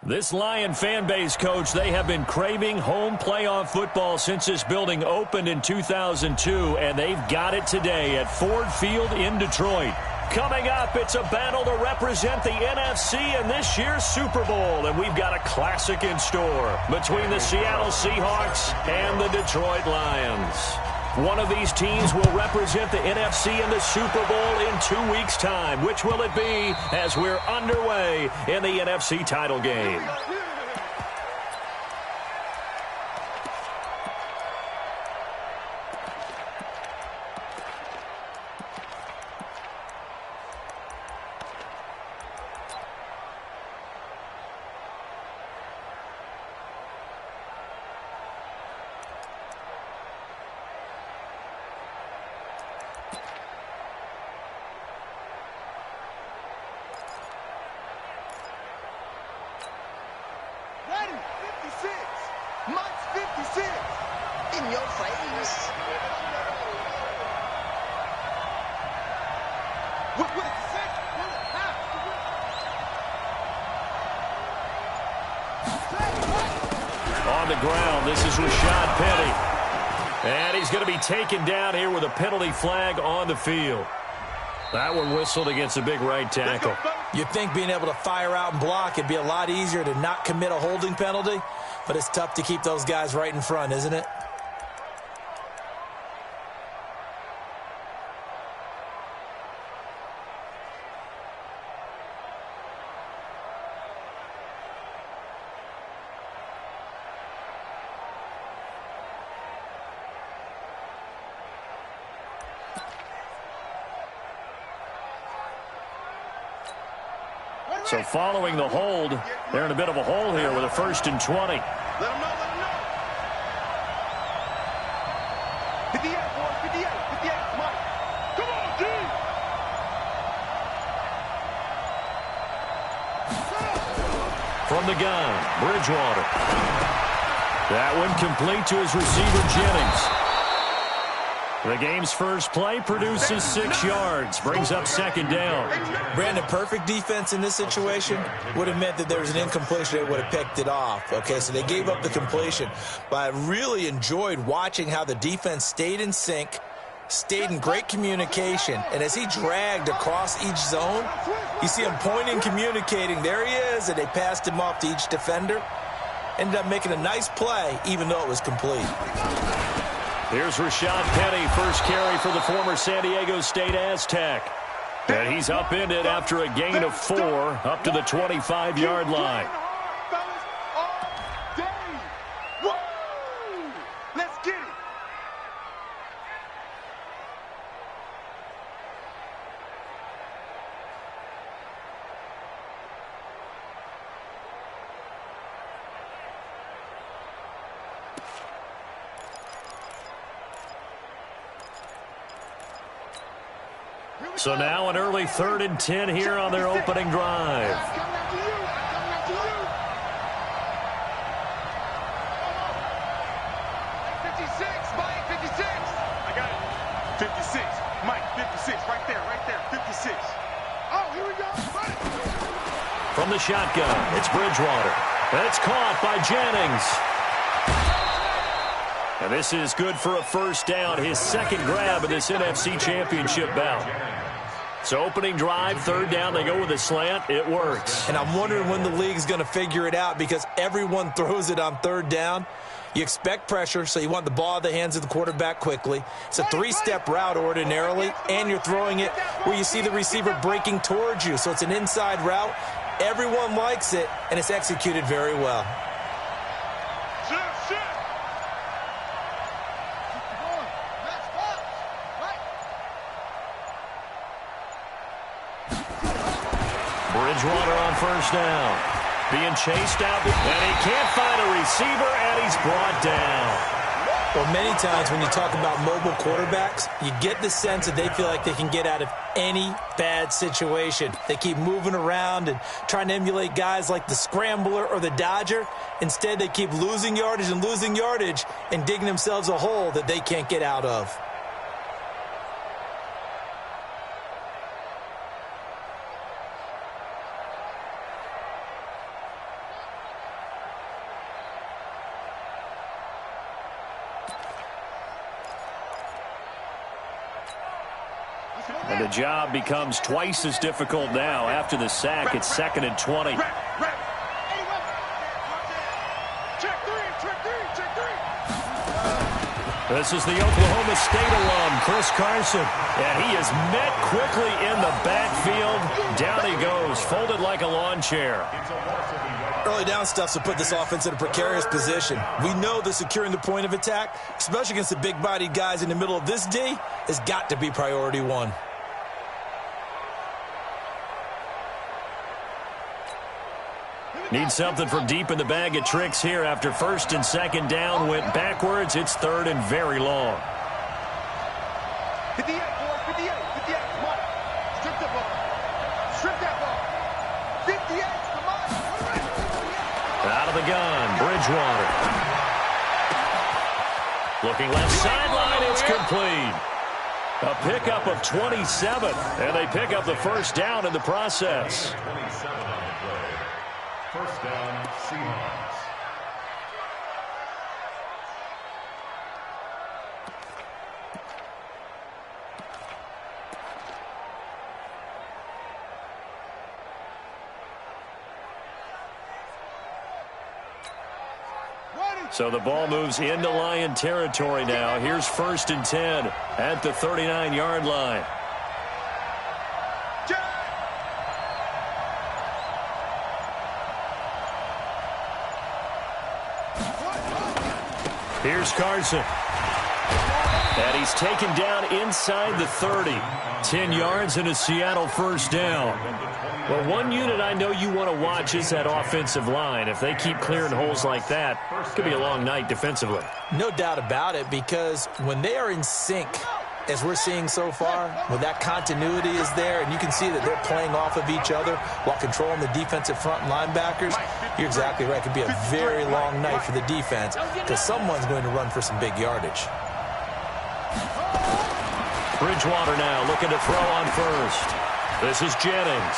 This Lion fan base, Coach, they have been craving home playoff football since this building opened in 2002, and they've got it today at Ford Field in Detroit. Coming up, it's a battle to represent the NFC in this year's Super Bowl, and we've got a classic in store between the Seattle Seahawks and the Detroit Lions. One of these teams will represent the NFC in the Super Bowl in 2 weeks' time. Which will it be as we're underway in the NFC title game? On the ground, this is Rashad Penny. And he's going to be taken down here with a penalty flag on the field. That one whistled against a big right tackle. You'd think being able to fire out and block, it'd be a lot easier to not commit a holding penalty, but it's tough to keep those guys right in front, isn't it? So following the hold, they're in a bit of a hole here with a 1st and 20. Let them know, let them know. 58, boys, 58, 58, Mike. Come on, D. From the gun, Bridgewater. That one complete to his receiver, Jennings. The game's first play produces 6 yards, brings up 2nd down. Brandon, perfect defense in this situation would have meant that there was an incompletion. They would have picked it off. Okay, so they gave up the completion. But I really enjoyed watching how the defense stayed in sync, stayed in great communication, and as he dragged across each zone, you see him pointing, communicating. There he is, and they passed him off to each defender. Ended up making a nice play, even though it was complete. Here's Rashad Penny, first carry for the former San Diego State Aztec. And he's upended after a gain of 4 up to the 25-yard line. Let's get it. So now an early 3rd and 10 here on their opening drive. I got it. 56. Mike, 56. Right there. 56. Oh, here we go. From the shotgun, it's Bridgewater. That's caught by Jennings. And this is good for a 1st down, his 2nd grab of this NFC Championship bout. So opening drive, 3rd down, they go with a slant. It works. And I'm wondering when the league's going to figure it out because everyone throws it on 3rd down. You expect pressure, so you want the ball in the hands of the quarterback quickly. It's a 3-step route ordinarily, and you're throwing it where you see the receiver breaking towards you. So it's an inside route. Everyone likes it, and it's executed very well. Bridgewater on 1st down. Being chased out, and he can't find a receiver, and he's brought down. Well, many times when you talk about mobile quarterbacks, you get the sense that they feel like they can get out of any bad situation. They keep moving around and trying to emulate guys like the Scrambler or the Dodger. Instead, they keep losing yardage and digging themselves a hole that they can't get out of. And the job becomes twice as difficult now. After the sack, it's 2nd and 20. This is the Oklahoma State alum, Chris Carson. And he is met quickly in the backfield. Down he goes, folded like a lawn chair. Early down stuffs will put this offense in a precarious position. We know that securing the point of attack, especially against the big-bodied guys in the middle of this D, has got to be priority one. Need something from deep in the bag of tricks here after 1st and 2nd down. Went backwards. It's 3rd and very long. 58, boys, 58, 58. Come on. Strip the ball. Strip that ball. 58, come on. Out of the gun, Bridgewater. Looking left sideline, it's complete. A pickup of 27, and they pick up the 1st down in the process. 27 on the play. 1st down, Seahawks. So the ball moves into Lion territory now. Here's 1st and 10 at the 39-yard line. Here's Carson. And he's taken down inside the 30. 10 yards and a Seattle 1st down. Well, one unit I know you want to watch is that offensive line. If they keep clearing holes like that, it could be a long night defensively. No doubt about it, because when they are in sync, as we're seeing so far, when that continuity is there, and you can see that they're playing off of each other while controlling the defensive front linebackers, you're exactly right. It could be a very long night for the defense because someone's going to run for some big yardage. Bridgewater now looking to throw on 1st. This is Jennings.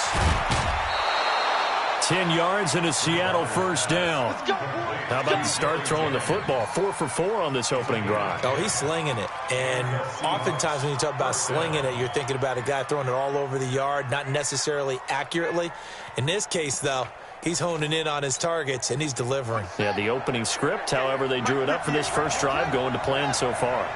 10 yards and a Seattle 1st down. How about the start throwing the football? 4 for 4 on this opening drive. Oh, he's slinging it. And oftentimes when you talk about slinging it, you're thinking about a guy throwing it all over the yard, not necessarily accurately. In this case, though, he's honing in on his targets, and he's delivering. Yeah, the opening script, however, they drew it up for this first drive, going to plan so far.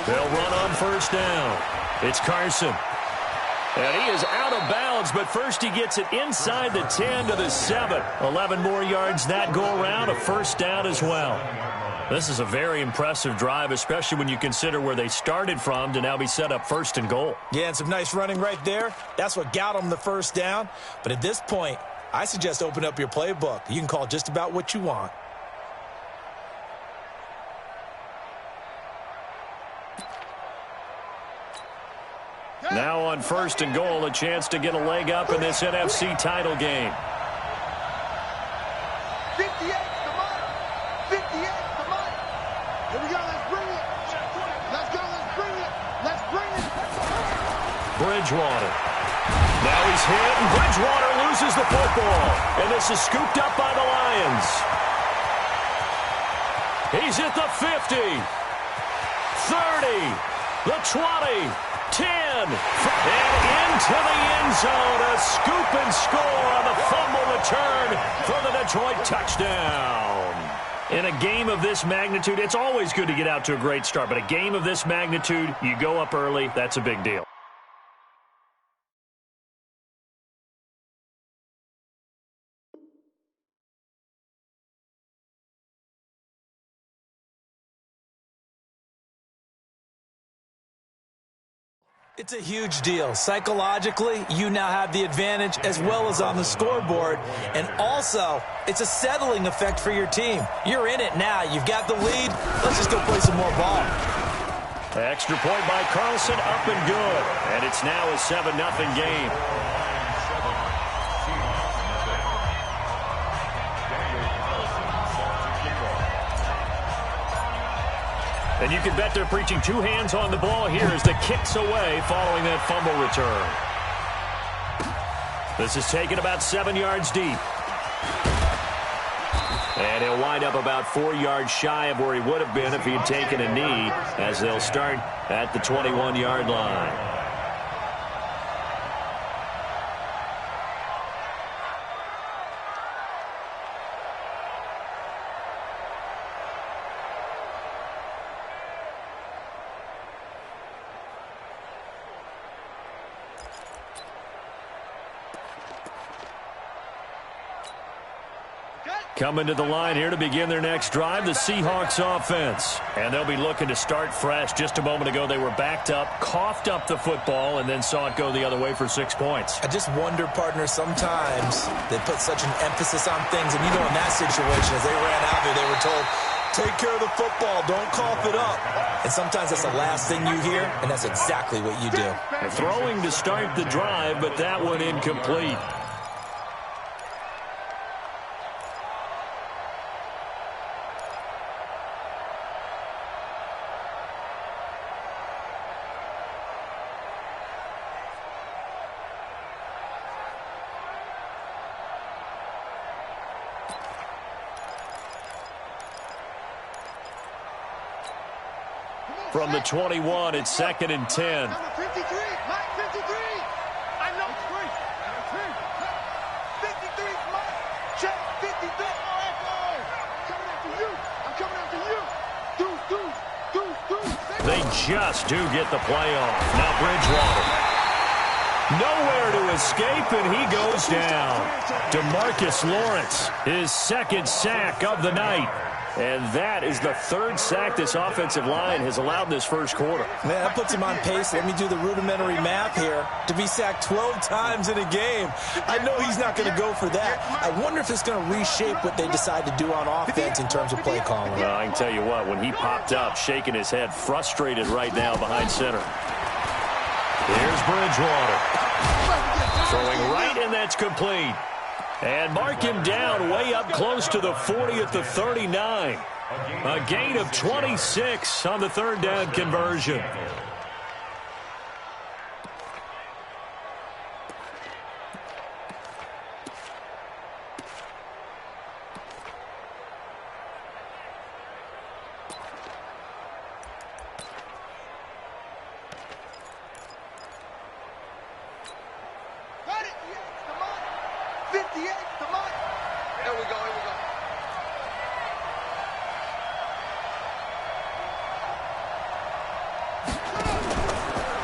They'll run on 1st down. It's Carson. And he is out of bounds, but first he gets it inside the 10 to the 7. 11 more yards that go around, a 1st down as well. This is a very impressive drive, especially when you consider where they started from to now be set up 1st and goal. Yeah, and some nice running right there. That's what got them the 1st down. But at this point, I suggest open up your playbook. You can call just about what you want. Now on 1st and goal, a chance to get a leg up in this NFC title game. 58, come on. 58, come on. Here we go, let's bring it. Let's go, let's bring it. Let's bring it. Bridgewater. Now he's hit, and Bridgewater loses the football. And this is scooped up by the Lions. He's at the 50, 30, the 20, 10, and into the end zone. A scoop and score on the fumble return for the Detroit touchdown. In a game of this magnitude, it's always good to get out to a great start, but a game of this magnitude, you go up early, that's a big deal. It's a huge deal. Psychologically, you now have the advantage as well as on the scoreboard. And also, it's a settling effect for your team. You're in it now. You've got the lead. Let's just go play some more ball. Extra point by Carlson, up and good. And it's now a 7-0 game. And you can bet they're preaching two hands on the ball here as the kick's away following that fumble return. This is taken about 7 yards deep. And he'll wind up about 4 yards shy of where he would have been if he had taken a knee, as they'll start at the 21-yard line. Coming to the line here to begin their next drive, the Seahawks offense. And they'll be looking to start fresh. Just a moment ago, they were backed up, coughed up the football, and then saw it go the other way for 6 points. I just wonder, partner, sometimes they put such an emphasis on things. And, you know, in that situation, as they ran out there, they were told, take care of the football, don't cough it up. And sometimes that's the last thing you hear, and that's exactly what you do. They're throwing to start the drive, but that one incomplete. From the 21, it's 2nd and 10. Number 53, Mike 53. I know. 53, Mike. Check 53. I'm coming after you. Deuce. They just do get the play off. Now Bridgewater. Nowhere to escape, and he goes down. DeMarcus Lawrence, his 2nd sack of the night. And that is the 3rd sack this offensive line has allowed in this first quarter. Man, that puts him on pace. Let me do the rudimentary math here. To be sacked 12 times in a game. I know he's not going to go for that. I wonder if it's going to reshape what they decide to do on offense in terms of play calling. Well, I can tell you what, when he popped up, shaking his head, frustrated right now behind center. Here's Bridgewater. Throwing right, and that's complete. And mark him down way up close to the 40 at the 39. A gain of 26 on the 3rd down conversion.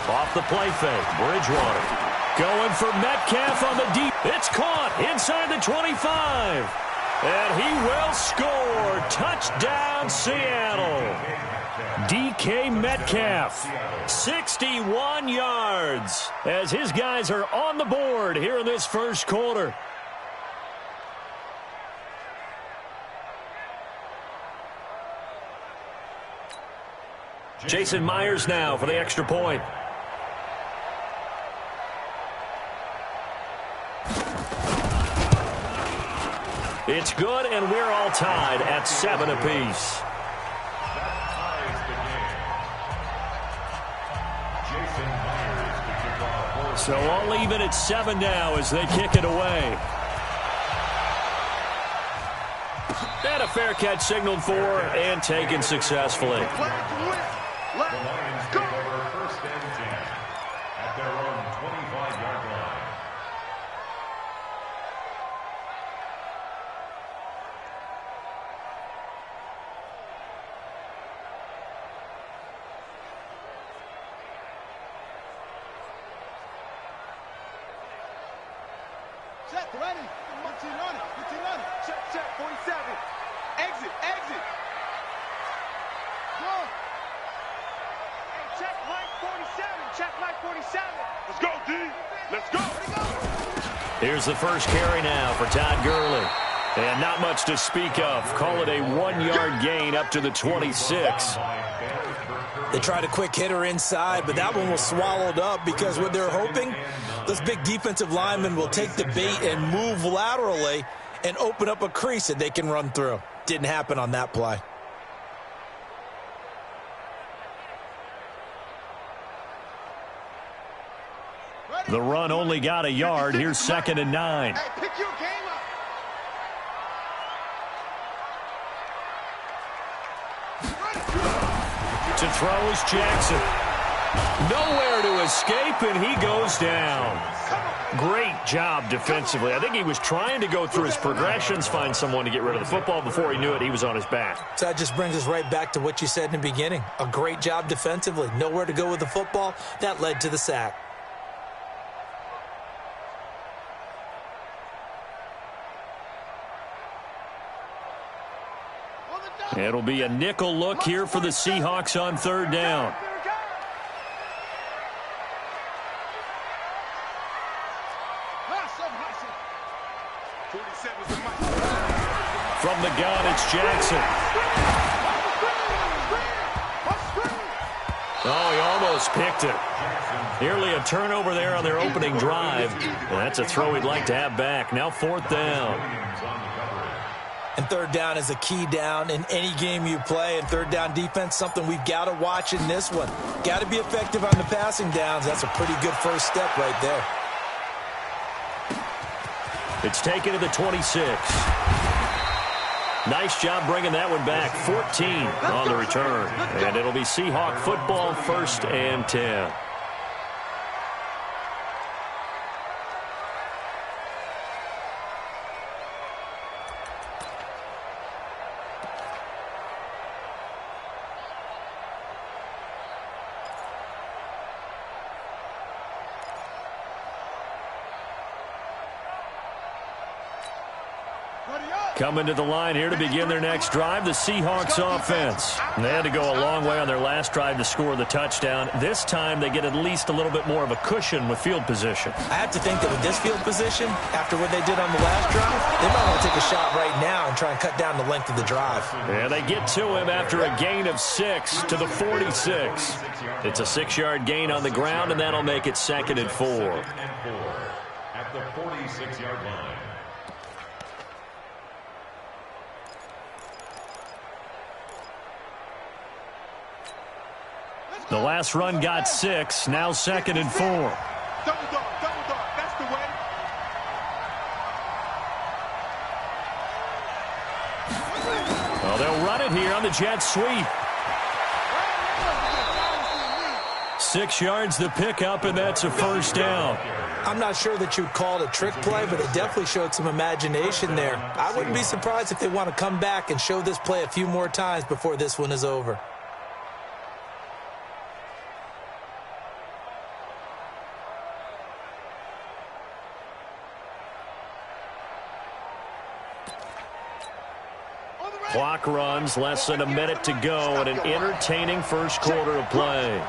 Off the play fake, Bridgewater going for Metcalf on the deep. It's caught inside the 25. And he will score. Touchdown, Seattle. DK Metcalf, 61 yards, as his guys are on the board here in this first quarter. Jason Myers now for the extra point. It's good, and we're all tied at 7 apiece. So all even at 7 now as they kick it away. And a fair catch signaled for and taken successfully. The Lions take over 1st and 10 at their own 25-yard line. Check, ready. 15 on it. Check, 47. Exit. Go. Hey, check like 47. Let's go, D. Let's go. Here's the first carry now for Todd Gurley. And not much to speak of. Call it a 1-yard gain up to the 26. They tried a quick hitter inside, but that one was swallowed up because what they're hoping, those big defensive linemen will take the bait and move laterally and open up a crease that they can run through. Didn't happen on that play. The run only got a yard. Here's 2nd and 9. Hey, pick your game up. To throw is Jackson. Nowhere to escape, and he goes down. Great job defensively. I think he was trying to go through his progressions, find someone to get rid of the football. Before he knew it, he was on his back. So that just brings us right back to what you said in the beginning. A great job defensively. Nowhere to go with the football. That led to the sack. It'll be a nickel look here for the Seahawks on 3rd down. From the gun, it's Jackson. Oh, he almost picked it. Nearly a turnover there on their opening drive. And that's a throw he'd like to have back. Now 4th down. And 3rd down is a key down in any game you play. And 3rd down defense, something we've got to watch in this one. Got to be effective on the passing downs. That's a pretty good first step right there. It's taken to the 26. Nice job bringing that one back. 14 on the return. And it'll be Seahawk football, 1st and 10. Coming to the line here to begin their next drive, the Seahawks offense. And they had to go a long way on their last drive to score the touchdown. This time they get at least a little bit more of a cushion with field position. I have to think that with this field position, after what they did on the last drive, they might want to take a shot right now and try and cut down the length of the drive. Yeah, they get to him after a gain of 6 to the 46. It's a 6-yard gain on the ground, and that'll make it 2nd and 4. At the 46-yard line. The last run got 6. Now 2nd and 4. Double dog, that's the way. Well, they'll run it here on the jet sweep. 6 yards the pickup, and that's a 1st down. I'm not sure that you'd call it a trick play, but it definitely showed some imagination there. I wouldn't be surprised if they want to come back and show this play a few more times before this one is over. Clock runs, less than a minute to go, and an entertaining first quarter of play.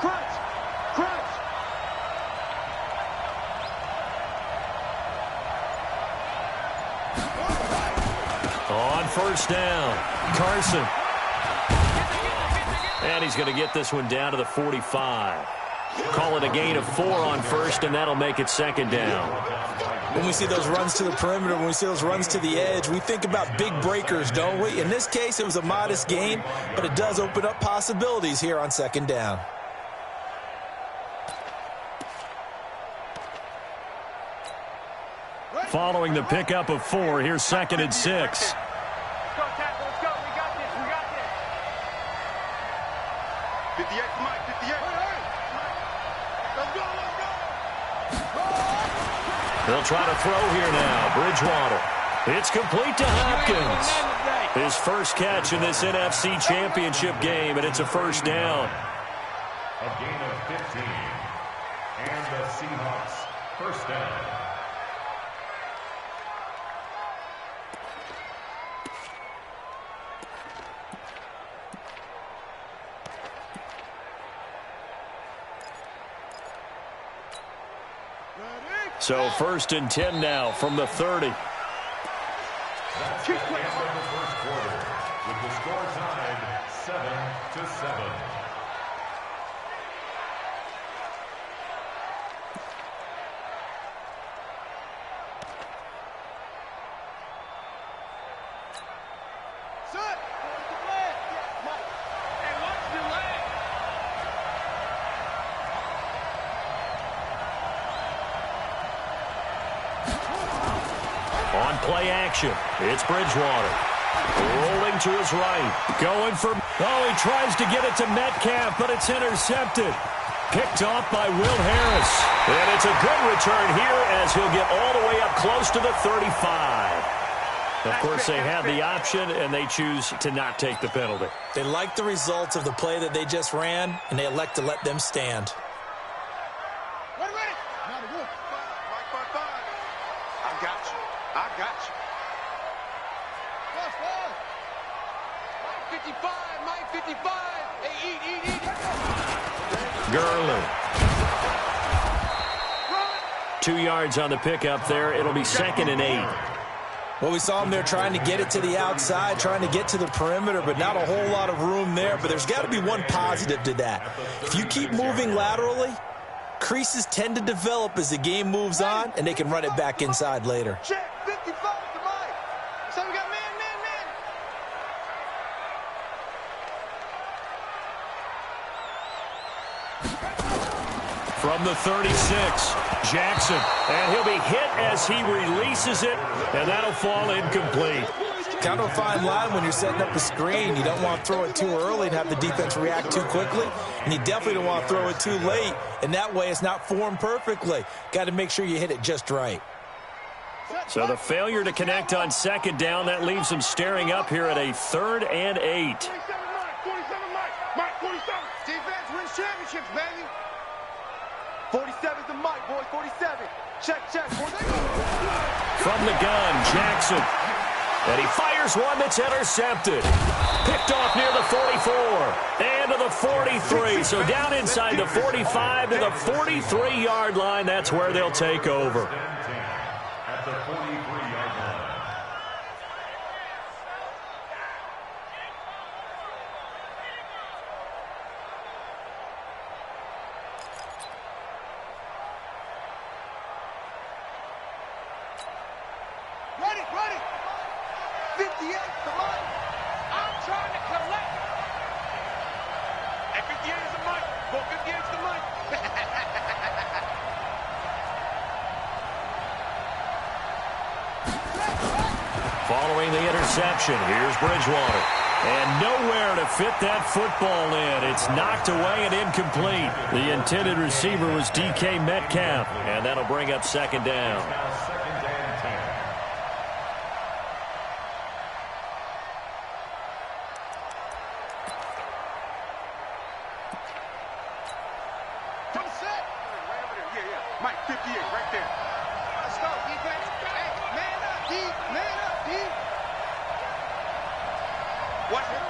On 1st down, Carson. And he's going to get this one down to the 45. Call it a gain of 4 on 1st, and that'll make it 2nd down. When we see those runs to the perimeter, when we see those runs to the edge, we think about big breakers, don't we? In this case, it was a modest gain, but it does open up possibilities here on 2nd down. Following the pickup of 4, here's 2nd and 6. Let's go, tackle. Let's go. We got this. 58, Mike. 58. Let's go. They'll try to throw here now. Bridgewater. It's complete to Hopkins. His first catch in this NFC Championship game, and it's a 1st down. A gain of 15. And the Seahawks 1st down. So 1st and 10 now from the 30. That's the end of the first quarter, with the score tied 7-7. On play action, it's Bridgewater. Rolling to his right. Going for... Oh, he tries to get it to Metcalf, but it's intercepted. Picked off by Will Harris. And it's a good return here as he'll get all the way up close to the 35. Of course, they have the option, and they choose to not take the penalty. They like the results of the play that they just ran, and they elect to let them stand. I got you. I got you. 55, Mike, 55. Hey, eat. Gurley. 2 yards on the pickup there. It'll be 2nd and 8. Well, we saw him there trying to get it to the outside, trying to get to the perimeter, but not a whole lot of room there. But there's got to be one positive to that. If you keep moving laterally, creases tend to develop as the game moves on, and they can run it back inside later. Check, 55 to Mike. So we got man. From the 36, Jackson. And he'll be hit as he releases it, and that'll fall incomplete. Kind of a fine line when you're setting up a screen. You don't want to throw it too early and have the defense react too quickly, and you definitely don't want to throw it too late, and that way it's not formed perfectly. Got to make sure you hit it just right. So the failure to connect on 2nd down, that leaves them staring up here at a 3rd and 8. 47 Mike, 47. Defense wins championships, baby. 47's the Mike, boy, 47. Check, boy. From the gun, Jackson. And he fires one that's intercepted. Picked off near the 44 and to the 43. So down inside the 45 to the 43-yard line. That's where they'll take over. At the 43-yard line. Ready. 58 to Mike. I'm trying to collect. And 58 is the Mike. Go 58 is the Mike. Following the interception, here's Bridgewater. And nowhere to fit that football in. It's knocked away and incomplete. The intended receiver was DK Metcalf, and that'll bring up 2nd down. Mike, 58, right there. Let's go, defense. Hey, man up, D. Watch it.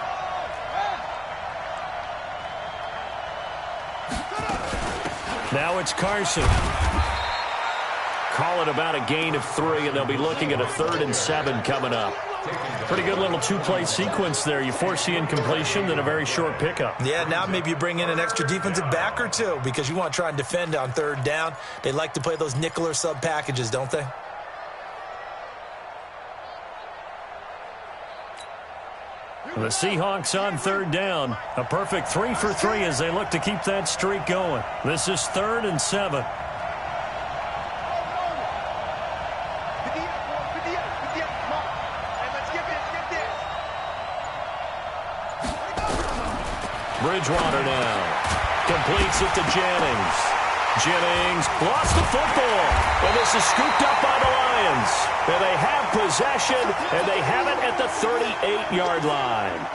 Now it's Carson. Call it about a gain of 3, and they'll be looking at a 3rd and 7 coming up. Pretty good little 2-play sequence there. You force the incompletion, then a very short pickup. Yeah, now maybe you bring in an extra defensive back or two because you want to try and defend on 3rd down. They like to play those nickel or sub packages, don't they? The Seahawks on 3rd down. A perfect 3 for 3 as they look to keep that streak going. This is 3rd and 7. Bridgewater now. Completes it to Jennings. Jennings lost the football. And this is scooped up by the Lions. And they have possession, and they have it at the 38-yard line.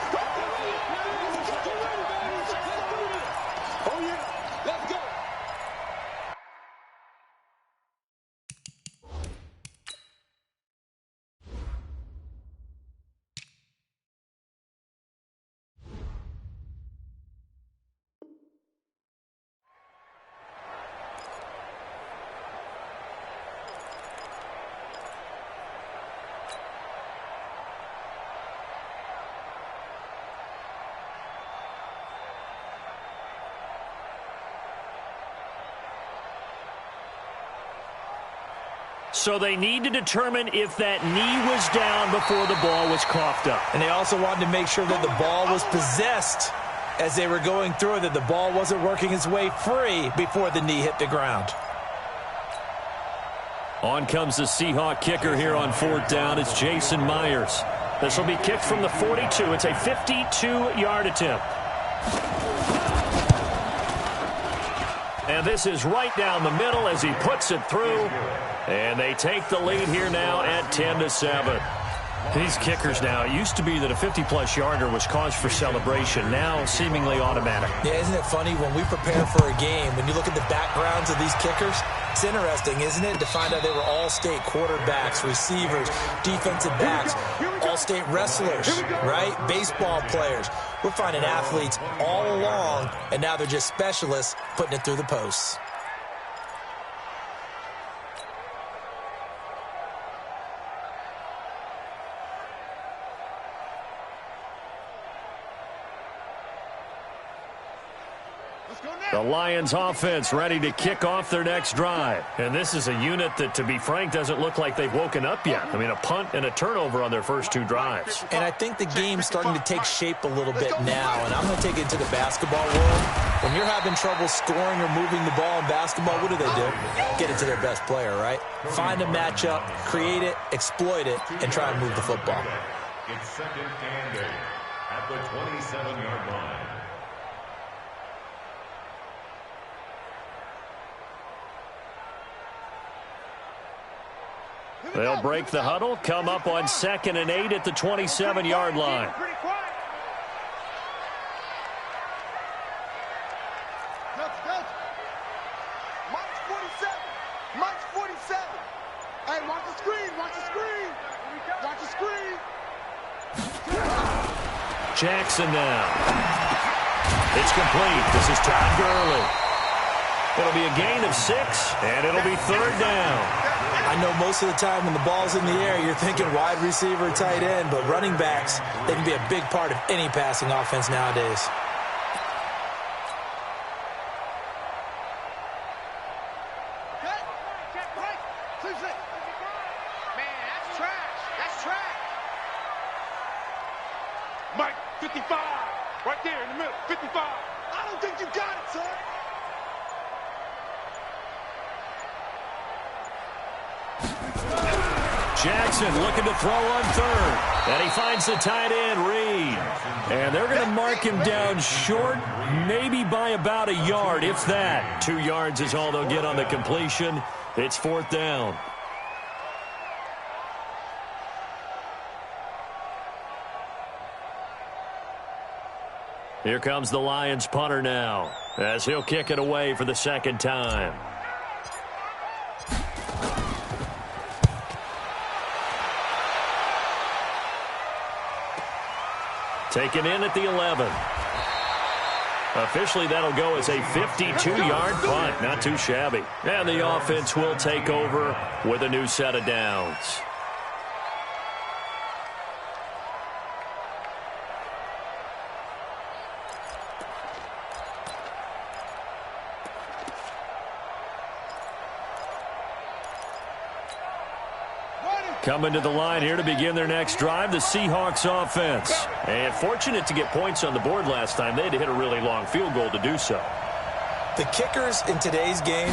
So they need to determine if that knee was down before the ball was coughed up. And they also wanted to make sure that the ball was possessed as they were going through, that the ball wasn't working its way free before the knee hit the ground. On comes the Seahawk kicker here on 4th down. It's Jason Myers. This will be kicked from the 42. It's a 52-yard attempt. And this is right down the middle as he puts it through. And they take the lead here now at 10-7. These kickers now, it used to be that a 50-plus yarder was cause for celebration. Now seemingly automatic. Yeah, isn't it funny when we prepare for a game, when you look at the backgrounds of these kickers, it's interesting, isn't it, to find out they were all-state quarterbacks, receivers, defensive backs, all-state wrestlers, right? Baseball players. We're finding athletes all along, and now they're just specialists putting it through the posts. The Lions offense ready to kick off their next drive. And this is a unit that, to be frank, doesn't look like they've woken up yet. I mean, a punt and a turnover on their first 2 drives. And I think the game's starting to take shape a little bit now. And I'm going to take it to the basketball world. When you're having trouble scoring or moving the ball in basketball, what do? Get it to their best player, right? Find a matchup, create it, exploit it, and try and move the football. It's 2nd and 8 at the 27-yard line. They'll break the huddle, come up on 2nd and 8 at the 27-yard line. Mike's 47. Hey, watch the screen, watch the screen. Watch the screen. Jackson now. It's complete. This is Todd Gurley. It'll be a gain of 6, and it'll be 3rd down. I know most of the time when the ball's in the air, you're thinking wide receiver, tight end, but running backs, they can be a big part of any passing offense nowadays. Man, that's trash. That's trash. Mike, 55. Right there in the middle, 55. I don't think you got it, son. Jackson looking to throw on 3rd. And he finds the tight end, Reed. And they're going to mark him down short, maybe by about a yard, if that. 2 yards is all they'll get on the completion. It's 4th down. Here comes the Lions punter now, as he'll kick it away for the 2nd time. Taken in at the 11. Officially, that'll go as a 52-yard punt. Not too shabby. And the offense will take over with a new set of downs. Coming to the line here to begin their next drive, the Seahawks offense. And fortunate to get points on the board last time. They had to hit a really long field goal to do so. The kickers in today's game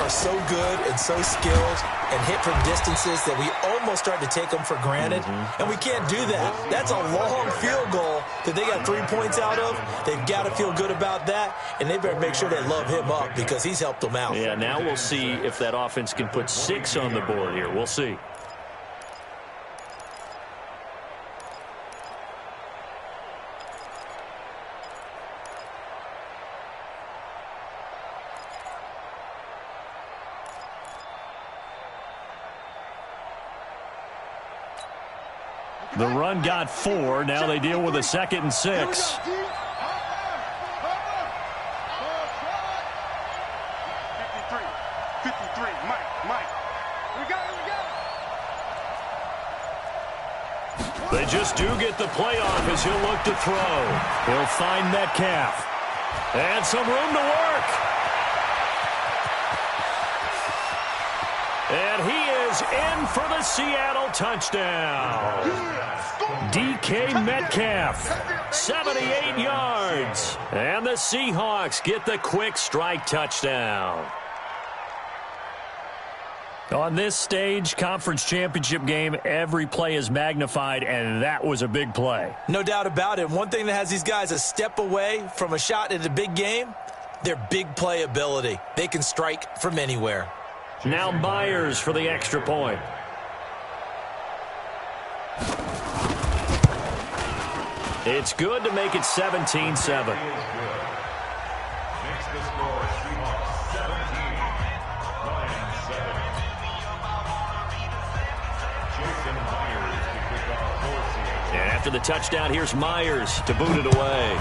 are so good and so skilled and hit from distances that we almost start to take them for granted. And we can't do that. That's a long field goal that they got 3 points out of. They've got to feel good about that, and they better make sure they love him up because he's helped them out. Yeah, now we'll see if that offense can put 6 on the board here. We'll see. The run got 4. Now they deal with a 2nd and 6. 53, Mike. We got it. They just do get the play off as he'll look to throw. He'll find Metcalf. And some room to work. And he is in for the Seattle touchdown. DK Metcalf, 78 yards. And the Seahawks get the quick strike touchdown. On this stage, conference championship game, every play is magnified, and that was a big play. No doubt about it. One thing that has these guys a step away from a shot in a big game, their big play ability. They can strike from anywhere. Now Myers for the extra point. It's good to make it 17-7. And after the touchdown, here's Myers to boot it away.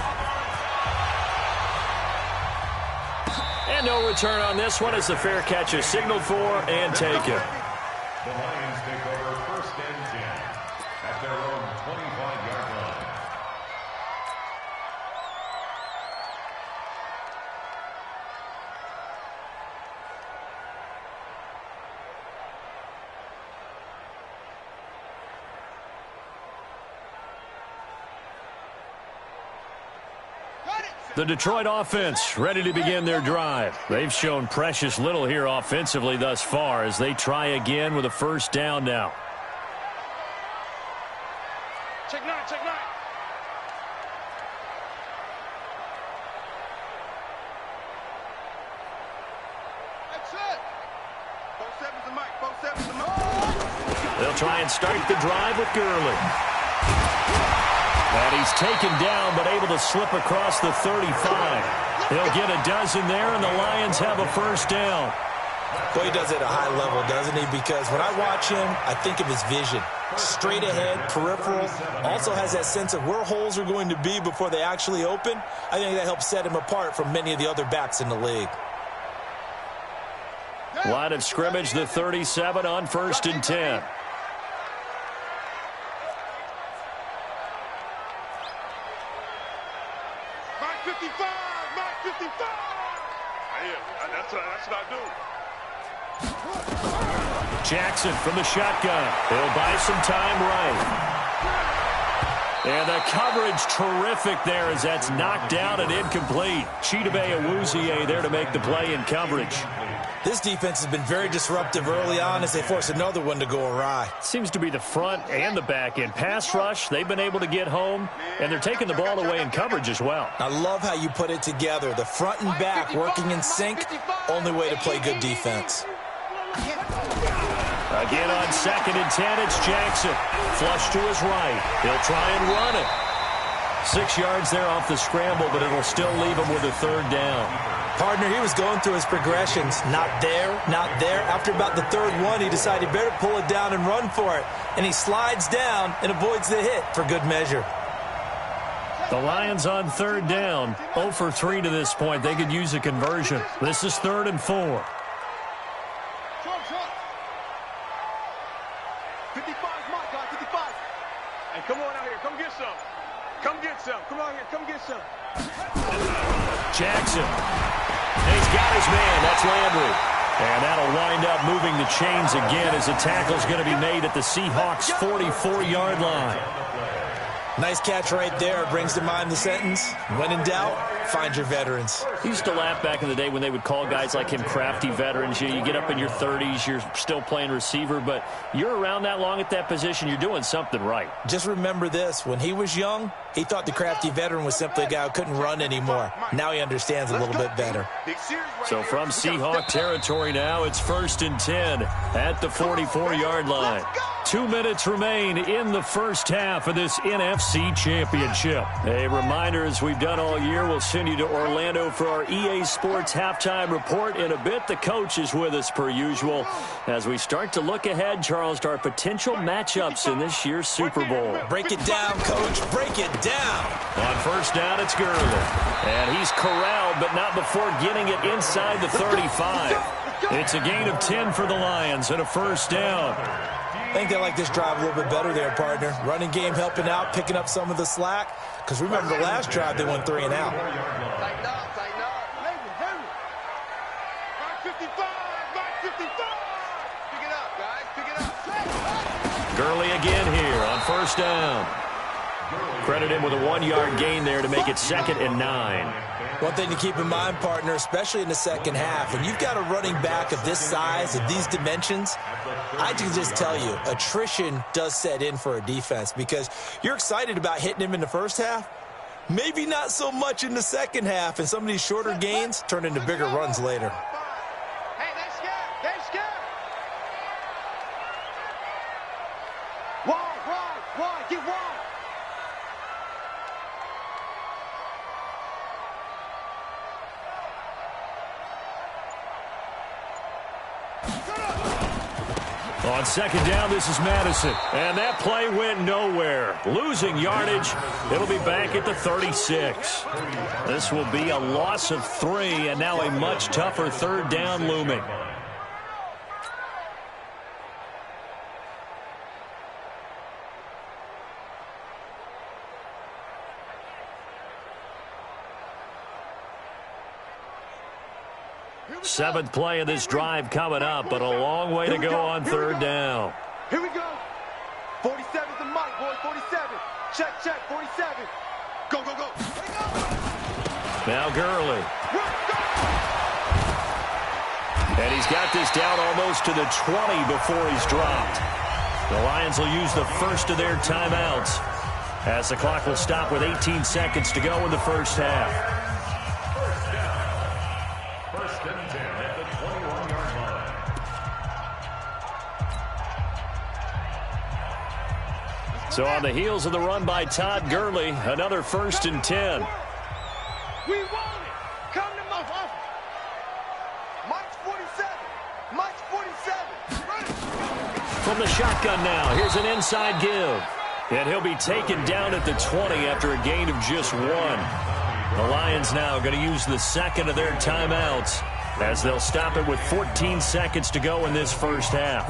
And no return on this one as the fair catch is signaled for and taken. The Lions take over 1st and 10 at their own 25-yard line. The Detroit offense ready to begin their drive. They've shown precious little here offensively thus far as they try again with a first down now. Check nine, check nine. That's it. 4-7's the mic, 4-7's the mic. They'll try and start the drive with Gurley. And he's taken down, but able to slip across the 35. He'll get a dozen there, and the Lions have a first down. Boy, he does it at a high level, doesn't he? Because when I watch him, I think of his vision. Straight ahead, peripheral, also has that sense of where holes are going to be before they actually open. I think that helps set him apart from many of the other backs in the league. Line of scrimmage, the 37 on 1st and 10. Jackson from the shotgun. He'll buy some time right. And the coverage terrific there as that's knocked down and incomplete. Chidobe Awuzie there to make the play in coverage. This defense has been very disruptive early on as they force another one to go awry. Seems to be the front and the back end. Pass rush, they've been able to get home, and they're taking the ball away in coverage as well. I love how you put it together. The front and back working in sync, only way to play good defense. Again on 2nd and 10, it's Jackson. Flush to his right. He'll try and run it. 6 yards there off the scramble, but it'll still leave him with a third down. Partner, he was going through his progressions. Not there, not there. After about the third one, he decided he better pull it down and run for it. And he slides down and avoids the hit for good measure. The Lions on 3rd down. 0 for 3 to this point. They could use a conversion. This is 3rd and 4. 55, Mike, guys, 55. Hey, come on out here. Come get some. Come get some. Come on here. Come get some. Jackson. And he's got his man. That's Landry. And that'll wind up moving the chains again as the tackle's going to be made at the Seahawks' 44-yard line. Nice catch right there. Brings to mind the sentence, when in doubt, find your veterans. He used to laugh back in the day when they would call guys like him crafty veterans. You get up in your 30s, you're still playing receiver, but you're around that long at that position, you're doing something right. Just remember this. When he was young, he thought the crafty veteran was simply a guy who couldn't run anymore. Now he understands a little bit better. So from Seahawk territory now, it's 1st and 10 at the 44-yard line. 2 minutes remain in the first half of this NFC Championship. A reminder, as we've done all year, we'll send you to Orlando for our EA Sports halftime report in a bit. The coach is with us per usual as we start to look ahead, Charles, to our potential matchups in this year's Super Bowl. Break it down, Coach. Break it down. On 1st down, it's Gurley. And he's corralled, but not before getting it inside the 35. It's a gain of 10 for the Lions and a first down. I think they like this drive a little bit better there, partner. Running game helping out, picking up some of the slack. Because remember, the last drive, they went 3 and out. Tighten up, tighten up. Mark 55, Mark 55. Pick it up, guys, pick it up. Gurley again here on 1st down. Credit him with a 1-yard gain there to make it 2nd and 9. One thing to keep in mind, partner, especially in the second half, when you've got a running back of this size, of these dimensions, I can just tell you, attrition does set in for a defense because you're excited about hitting him in the first half. Maybe not so much in the second half, and some of these shorter gains turn into bigger runs later. Hey, they're scared. They're scared. Wide. Get wide. On second down, this is Madison. And that play went nowhere. Losing yardage. It'll be back at the 36. This will be a loss of 3, and now a much tougher third down looming. Seventh play of this drive coming up, but a long way to go on third down. Here we go. 47's the mic, boy. 47. Check, 47. Go. Now Gurley. And he's got this down almost to the 20 before he's dropped. The Lions will use the first of their timeouts as the clock will stop with 18 seconds to go in the first half. So on the heels of the run by Todd Gurley, another 1st and 10. We want it. Come to my office. Mike's 47. Mike's 47. From the shotgun now, here's an inside give. And he'll be taken down at the 20 after a gain of just 1. The Lions now going to use the second of their timeouts as they'll stop it with 14 seconds to go in this first half.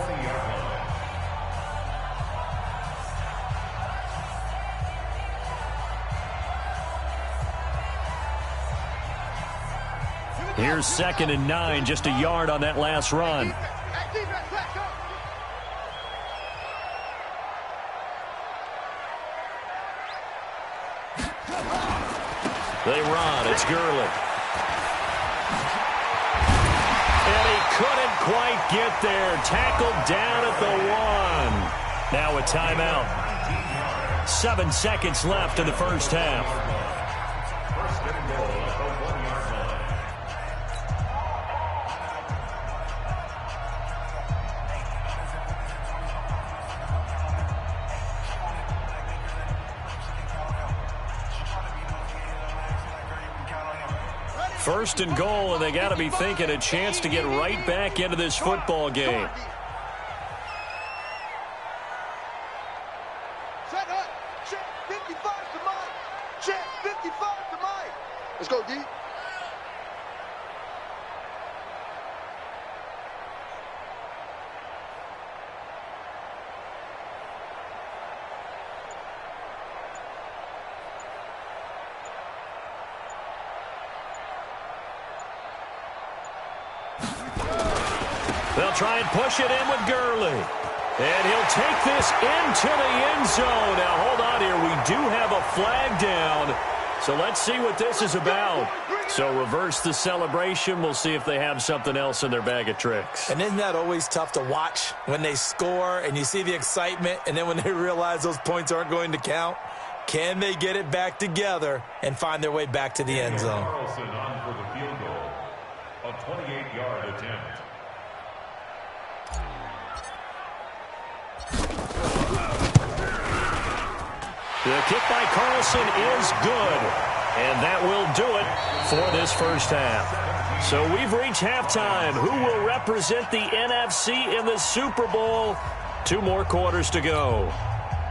Here's 2nd and 9, just a yard on that last run. They run. It's Gurley. And he couldn't quite get there. Tackled down at the 1. Now a timeout. 7 seconds left in the first half. First and goal, and they got to be thinking a chance to get right back into this football game. Set up. Check 55 to Mike. Check 55 to Mike. Let's go, D. They'll try and push it in with Gurley. And he'll take this into the end zone. Now, hold on here. We do have a flag down. So let's see what this is about. So reverse the celebration. We'll see if they have something else in their bag of tricks. And isn't that always tough to watch when they score and you see the excitement and then when they realize those points aren't going to count? Can they get it back together and find their way back to the end zone? Carlson on for the field goal. A 28-yard attempt. The kick by Carlson is good. And that will do it for this first half. So we've reached halftime. Who will represent the NFC in the Super Bowl? 2 more quarters to go.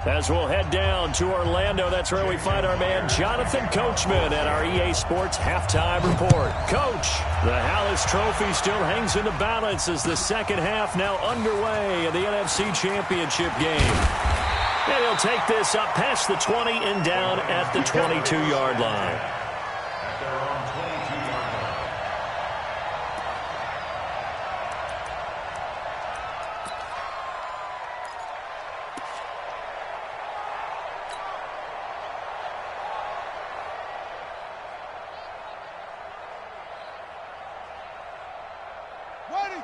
As we'll head down to Orlando, that's where we find our man Jonathan Coachman at our EA Sports Halftime Report. Coach, the Hallis Trophy still hangs in the balance as the second half now underway in the NFC Championship game. And he'll take this up past the 20 and down at the 22-yard line.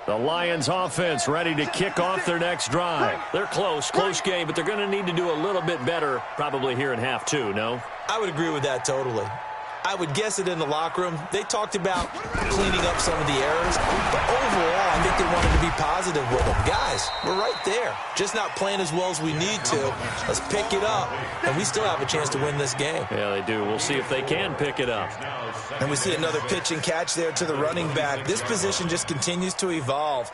The Lions offense ready to kick off their next drive. They're close game, but they're going to need to do a little bit better probably here in half two, no? I would agree with that totally. I would guess it in the locker room. They talked about cleaning up some of the errors, but overall, I think they wanted to be positive with them. Guys, we're right there. Just not playing as well as we need to. Let's pick it up, and we still have a chance to win this game. Yeah, they do. We'll see if they can pick it up. And we see another pitch and catch there to the running back. This position just continues to evolve.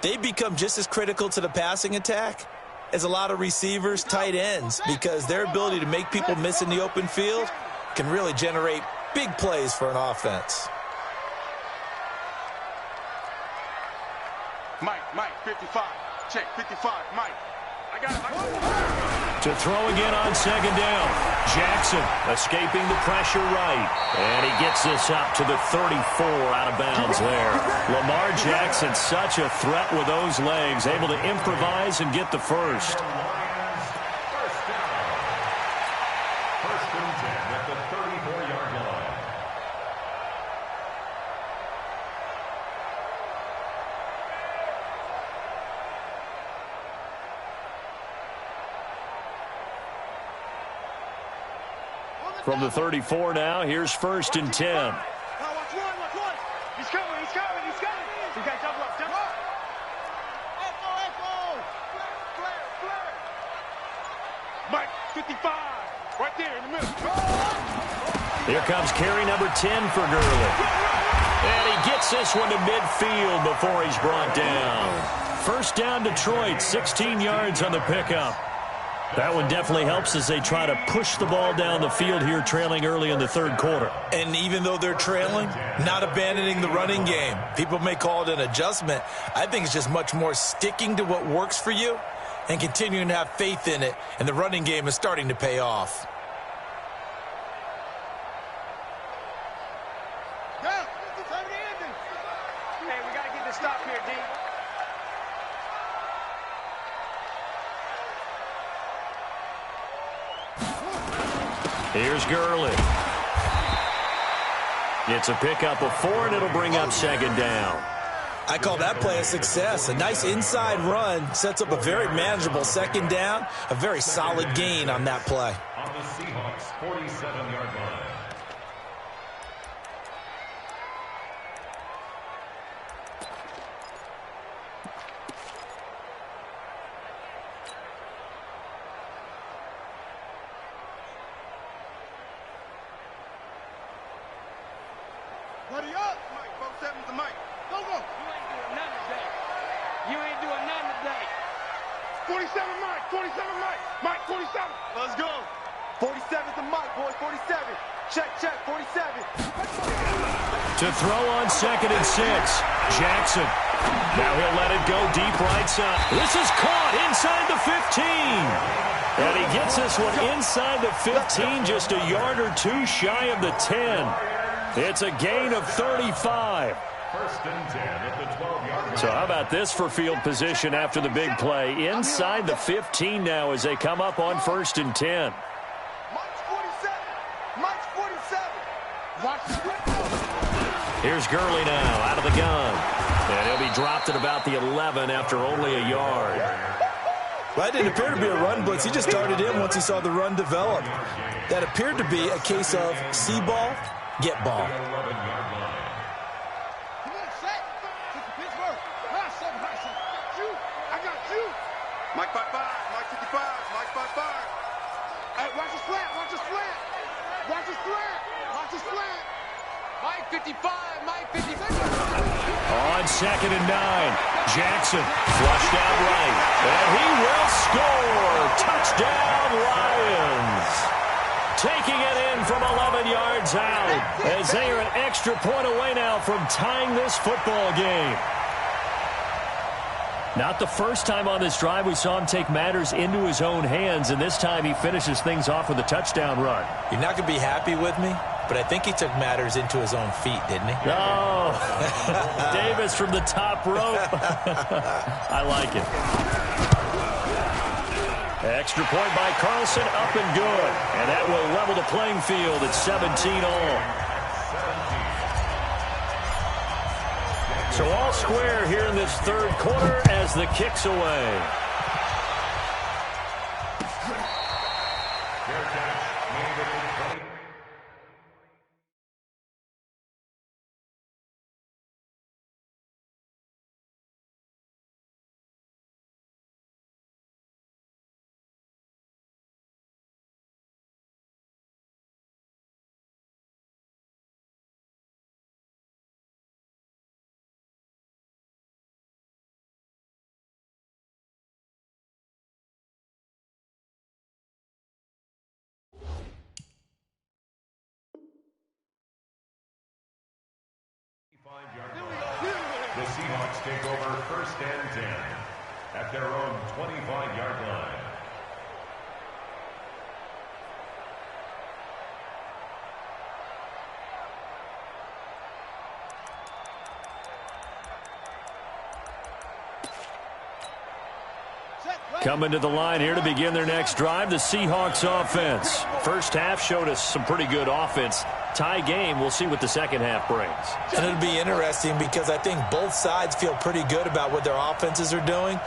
They become just as critical to the passing attack as a lot of receivers, tight ends, because their ability to make people miss in the open field can really generate big plays for an offense. Mike, 55. Check, 55. Mike. I got it. To throw again on second down. Jackson escaping the pressure right. And he gets this up to the 34 out of bounds there. Lamar Jackson, such a threat with those legs, able to improvise and get the first. From the 34 now, here's 1st and 10. Watch one. He's coming. You got double up. Echo. Flare. Mike, 55. Right there in the middle. Here comes carry number 10 for Gurley. And he gets this one to midfield before he's brought down. First down, Detroit, 16 yards on the pickup. That one definitely helps as they try to push the ball down the field here, trailing early in the third quarter. And even though they're trailing, not abandoning the running game. People may call it an adjustment. I think it's just much more sticking to what works for you and continuing to have faith in it. And the running game is starting to pay off. Yeah, this is the ending. Hey, we got to get this stop here, D. Here's Gurley. It's a pickup of 4, and it'll bring up second down. I call that play a success. A nice inside run sets up a very manageable second down. A very solid gain on that play. On the Seahawks 47-yard line. Buddy up. Mike, 47's the mic. Go. You ain't doing nothing today. 47 Mike. Mike, 47. Let's go. 47's the mic, boys. 47. Check, 47. To throw on 2nd and 6. Jackson. Now he'll let it go deep right side. This is caught inside the 15. And he gets this one inside the 15, just a yard or two shy of the 10. It's a gain of 35. 1st and 10 at the 12-yard line. So how about this for field position after the big play? Inside the 15 now as they come up on 1st and 10. Mike's 47. Mike's 47. Watch the Here's Gurley now out of the gun. And he'll be dropped at about the 11 after only a yard. Well, that didn't appear to be a run blitz. He just darted in once he saw the run develop. That appeared to be a case of see ball, get ball. Mike 55, Mike 55, Mike 55. Hey, watch his slant, watch his slant. Watch his slant, watch his slant. Mike 55, Mike 55. On 2nd and 9, Jackson flushed out right. And he will score. Touchdown, Lions. Taking it in from 11 yards out as they are an extra point away now from tying this football game. Not the first time on this drive we saw him take matters into his own hands, and this time he finishes things off with a touchdown run. You're not going to be happy with me, but I think he took matters into his own feet, didn't he? Oh, Davis from the top rope. I like it. Extra point by Carlson, up and good. And that will level the playing field at 17 all. So all square here in this third quarter as the kick's away. The Seahawks take over 1st and 10 at their own 25-yard line. Coming to the line here to begin their next drive, the Seahawks offense. First half showed us some pretty good offense. Tie game, we'll see what the second half brings. And it'll be interesting because I think both sides feel pretty good about what their offenses are doing.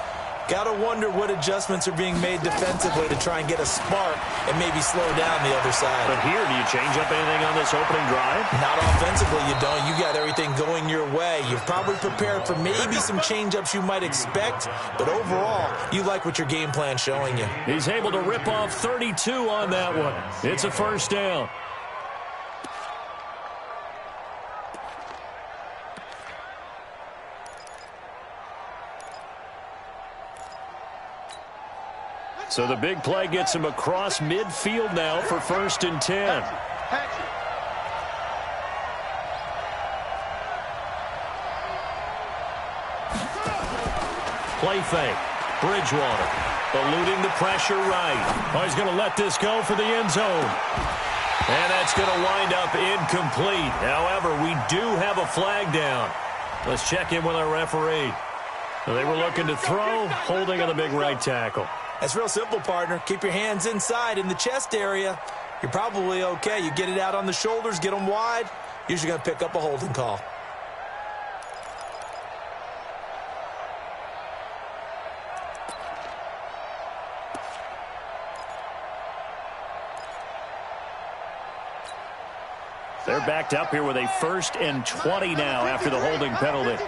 Got to wonder what adjustments are being made defensively to try and get a spark and maybe slow down the other side. But here, do you change up anything on this opening drive? Not offensively, you don't. You got everything going your way. You've probably prepared for maybe some change-ups you might expect, but overall, you like what your game plan's showing you. He's able to rip off 32 on that one. It's a first down. So the big play gets him across midfield now for 1st and 10. Play fake. Bridgewater eluding the pressure right. Oh, he's going to let this go for the end zone. And that's going to wind up incomplete. However, we do have a flag down. Let's check in with our referee. They were looking to throw, holding on the big right tackle. That's real simple, partner. Keep your hands inside in the chest area. You're probably okay. You get it out on the shoulders, get them wide. Usually going to pick up a holding call. They're backed up here with a 1st and 20 now after the holding penalty.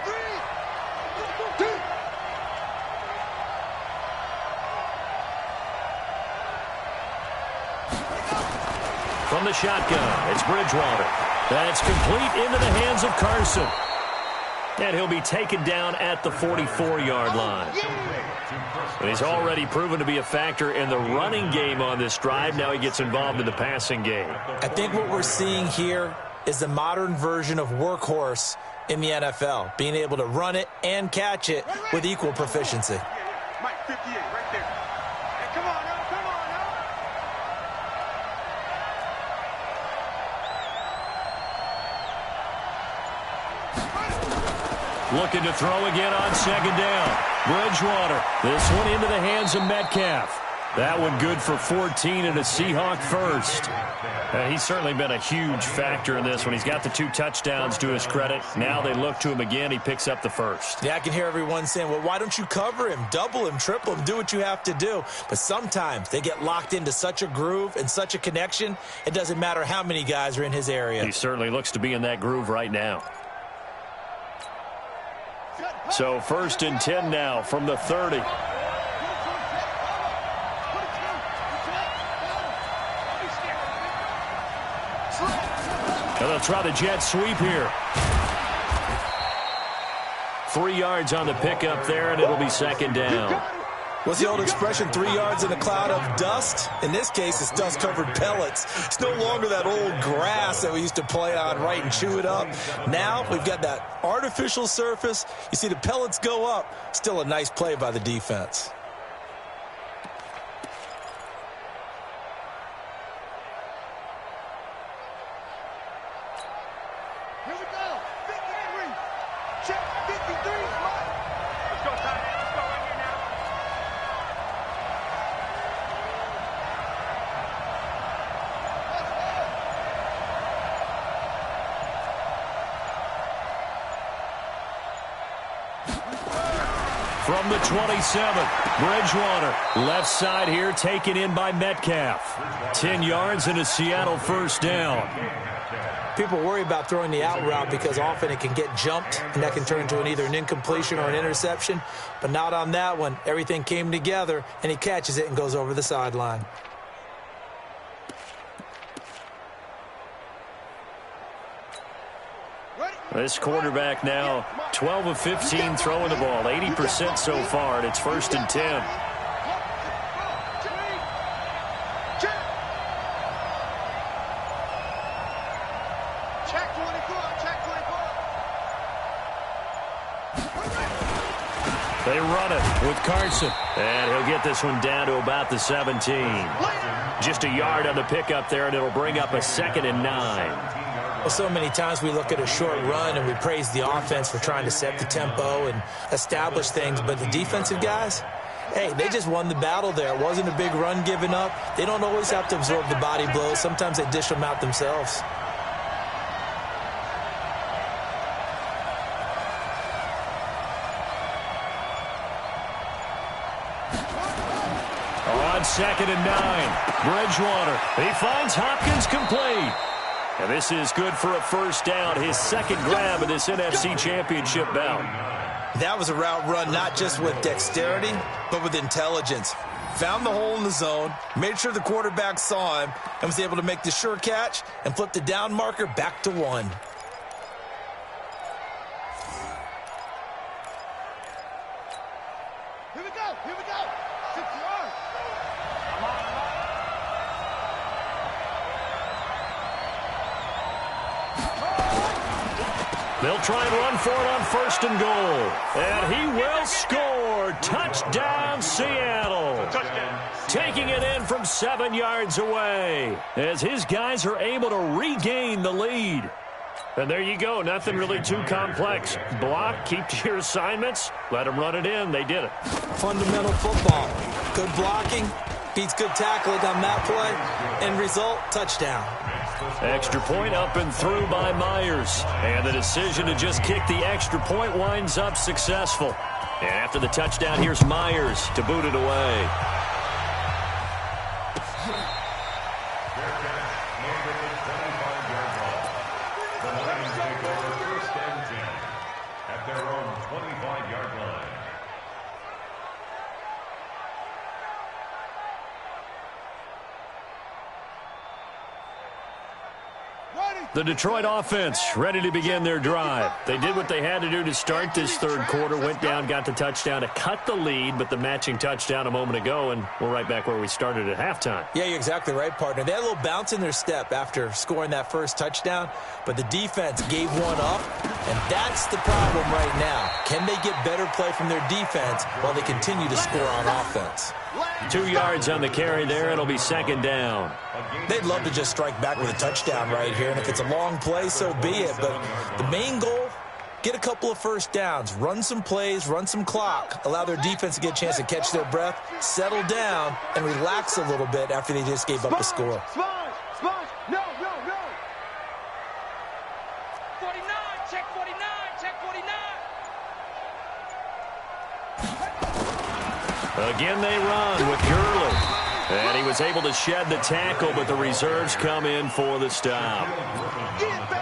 From the shotgun, it's Bridgewater. That's complete into the hands of Carson. And he'll be taken down at the 44-yard line. And he's already proven to be a factor in the running game on this drive. Now he gets involved in the passing game. I think what we're seeing here is the modern version of workhorse in the NFL, being able to run it and catch it with equal proficiency. Mike, 58, right there. Hey, come on now, come on now. Looking to throw again on 2nd down. Bridgewater. This one into the hands of Metcalf. That one good for 14 and a Seahawk first. He's certainly been a huge factor in this one. He's got the 2 touchdowns to his credit. Now they look to him again. He picks up the first. Yeah, I can hear everyone saying, well, why don't you cover him, double him, triple him, do what you have to do. But sometimes they get locked into such a groove and such a connection, it doesn't matter how many guys are in his area. He certainly looks to be in that groove right now. So 1st and 10 now from the 30. And they'll try the jet sweep here. 3 yards on the pickup there, and it'll be 2nd down. What's the old expression, 3 yards in a cloud of dust? In this case, it's dust-covered pellets. It's no longer that old grass that we used to play on, right, and chew it up. Now we've got that artificial surface. You see the pellets go up. Still a nice play by the defense. Here we go. 53. Check 53. Let's go, Ty. Let's go right here now. From the 27, Bridgewater, left side here, taken in by Metcalf. 10 yards and a Seattle first down. People worry about throwing the out route because often it can get jumped, and that can turn into either an incompletion or an interception. But not on that one. Everything came together, and he catches it and goes over the sideline. This quarterback now 12 of 15 throwing the ball, 80% so far, and it's 1st and 10. They run it with Carson, and he'll get this one down to about the 17. Just a yard on the pickup there, and it'll bring up a 2nd and 9. Well, so many times we look at a short run and we praise the offense for trying to set the tempo and establish things, but the defensive guys, hey, they just won the battle there. It wasn't a big run given up. They don't always have to absorb the body blows. Sometimes they dish them out themselves. On 2nd and 9, Bridgewater. He finds Hopkins complete. And this is good for a first down, his 2nd grab of this NFC Championship bout. That was a route run not just with dexterity, but with intelligence. Found the hole in the zone, made sure the quarterback saw him, and was able to make the sure catch and flip the down marker back to 1. Here we go, here we go. 6 yards. Come on, come on. They'll try and run for it on 1st and goal. And he will score. Touchdown, Seattle. Touchdown. Taking it in from 7 yards away as his guys are able to regain the lead. And there you go. Nothing really too complex. Block, keep to your assignments, let them run it in. They did it. Fundamental football. Good blocking, beats good tackling on that play. End result, touchdown. Extra point up and through by Myers. And the decision to just kick the extra point winds up successful. And after the touchdown, here's Myers to boot it away. The Lions take over 1st and 10 at their own 25-yard line. The Detroit offense ready to begin their drive. They did what they had to do to start this 3rd quarter, went down, got the touchdown to cut the lead, but the matching touchdown a moment ago, and we're right back where we started at halftime. Yeah, you're exactly right, partner. They had a little bounce in their step after scoring that first touchdown, but the defense gave one up, and that's the problem right now. Can they get better play from their defense while they continue to score on offense? 2 yards on the carry there. It'll be 2nd down. They'd love to just strike back with a touchdown right here, and if it's a long play, so be it. But the main goal, get a couple of first downs, run some plays, run some clock, allow their defense to get a chance to catch their breath, settle down, and relax a little bit after they just gave up a score. Sponge, no. 49, check 49, check 49. Again, they run with Gurley. And he was able to shed the tackle, but the reserves come in for the stop.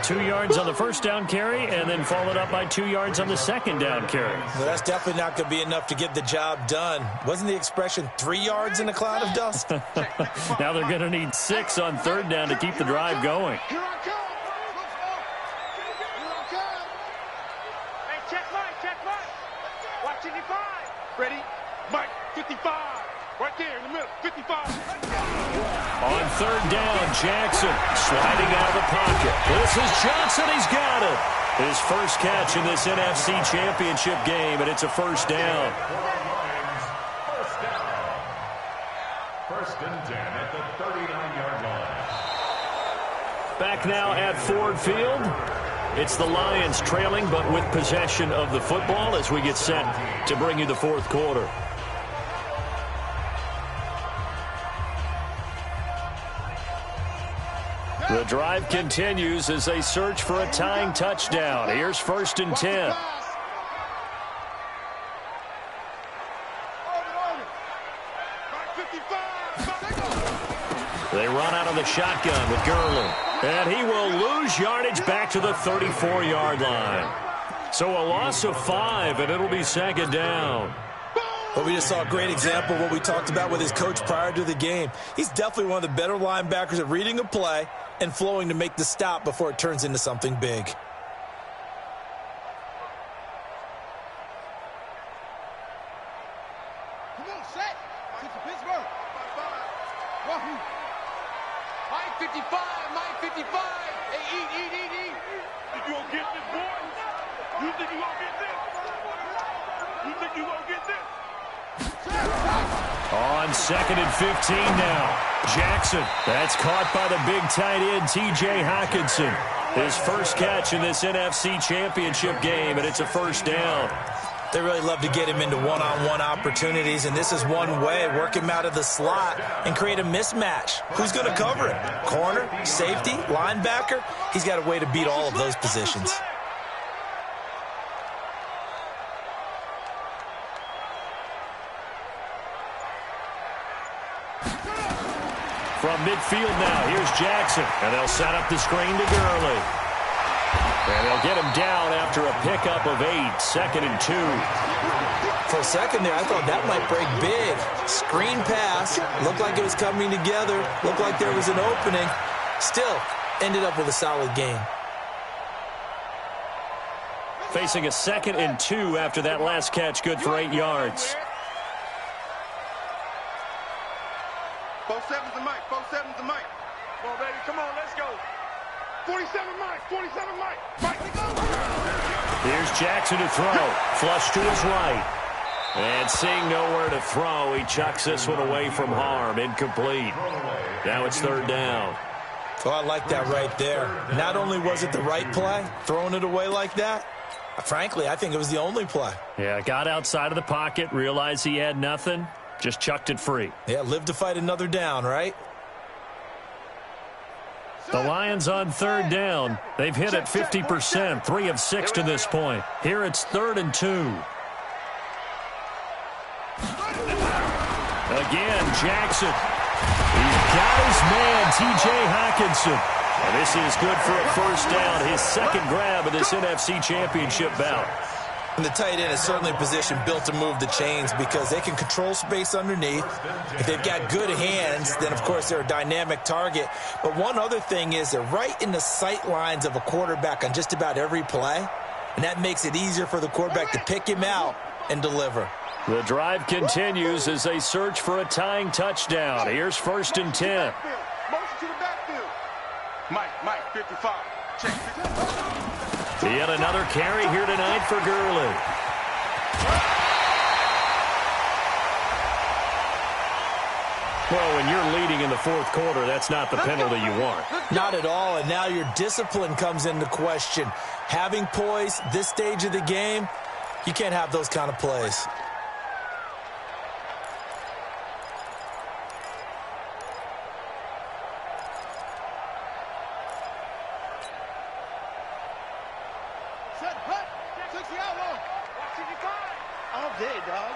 2 yards on the first down carry, and then followed up by 2 yards on the second down carry. Well, that's definitely not going to be enough to get the job done. Wasn't the expression 3 yards in a cloud of dust? Now they're going to need 6 on third down to keep the drive going. Here I come. Here I come. Hey, check Mike. Watch 55. Ready? Mike, 55. Right there in the middle, 55. On third down, Jackson sliding out of the pocket. This is Johnson. He's got it. His first catch in this NFC Championship game, and it's a first down. First and 10 at the 39-yard line. Back now at Ford Field. It's the Lions trailing, but with possession of the football as we get set to bring you the 4th quarter. The drive continues as they search for a tying touchdown. Here's 1st and 10. They run out of the shotgun with Gurley. And he will lose yardage back to the 34-yard line. So a loss of 5, and it'll be second down. Well, we just saw a great example of what we talked about with his coach prior to the game. He's definitely one of the better linebackers at reading a play and flowing to make the stop before it turns into something big. Come on, set. Get to Pittsburgh. Wahoo. Mike 55, Mike 55. Hey, eat. You gonna get this, boy? You think you gonna get this? You think you gonna get this? On 2nd and 15 now. Jackson. That's caught by the big tight end, T.J. Hockenson. His first catch in this NFC Championship game, and it's a first down. They really love to get him into one-on-one opportunities, and this is one way, work him out of the slot and create a mismatch. Who's going to cover him? Corner, safety, linebacker? He's got a way to beat all of those positions. From midfield now, here's Jackson, and they'll set up the screen to Gurley. And they'll get him down after a pickup of 8, 2nd and 2. For a second there, I thought that might break big. Screen pass, looked like it was coming together, looked like there was an opening. Still, ended up with a solid game. Facing a 2nd and 2 after that last catch, good for 8 yards. 47's the mic, 47's the mic. Come on, baby, come on, let's go. 47 Mike, 47 Mike. Mike, we go. Here's Jackson to throw. Flush to his right. And seeing nowhere to throw, he chucks this one away from harm. Incomplete. Now it's 3rd down. Oh, I like that right there. Not only was it the right play, throwing it away like that, frankly, I think it was the only play. Yeah, got outside of the pocket, realized he had nothing, just chucked it free. Yeah, live to fight another down, right? The Lions on 3rd down. They've hit it 50%, 3 of 6 to this point. Here it's 3rd and 2. Again, Jackson. He's got his man, T.J. Hockenson. And this is good for a first down, his 2nd grab of this NFC Championship bout. And the tight end is certainly a position built to move the chains because they can control space underneath. If they've got good hands, then, of course, they're a dynamic target. But one other thing is they're right in the sight lines of a quarterback on just about every play, and that makes it easier for the quarterback to pick him out and deliver. The drive continues as they search for a tying touchdown. Here's 1st and 10. Motion to the backfield. Mike, 55. Check. Yet another carry here tonight for Gurley. Well, when you're leading in the 4th quarter, that's not the penalty you want. Not at all, and now your discipline comes into question. Having poise this stage of the game, you can't have those kind of plays. All day, dog.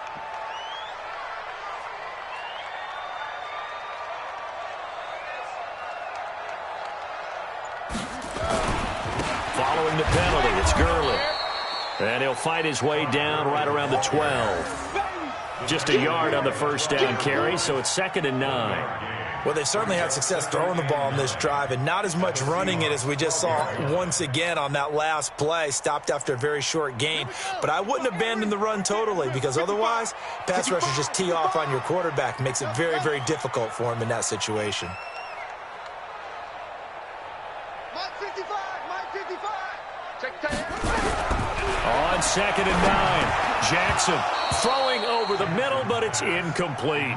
Following the penalty, it's Gurley. And he'll fight his way down right around the 12. Just a yard on the first down carry, so it's 2nd and 9. Well, they've certainly had success throwing the ball on this drive and not as much running it as we just saw once again on that last play, stopped after a very short gain. But I wouldn't abandon the run totally because otherwise, pass rushers just tee off on your quarterback. Makes it very, very difficult for him in that situation. Mike 55, Mike 55. Check that. On 2nd and 9, Jackson throwing over the middle, but it's incomplete.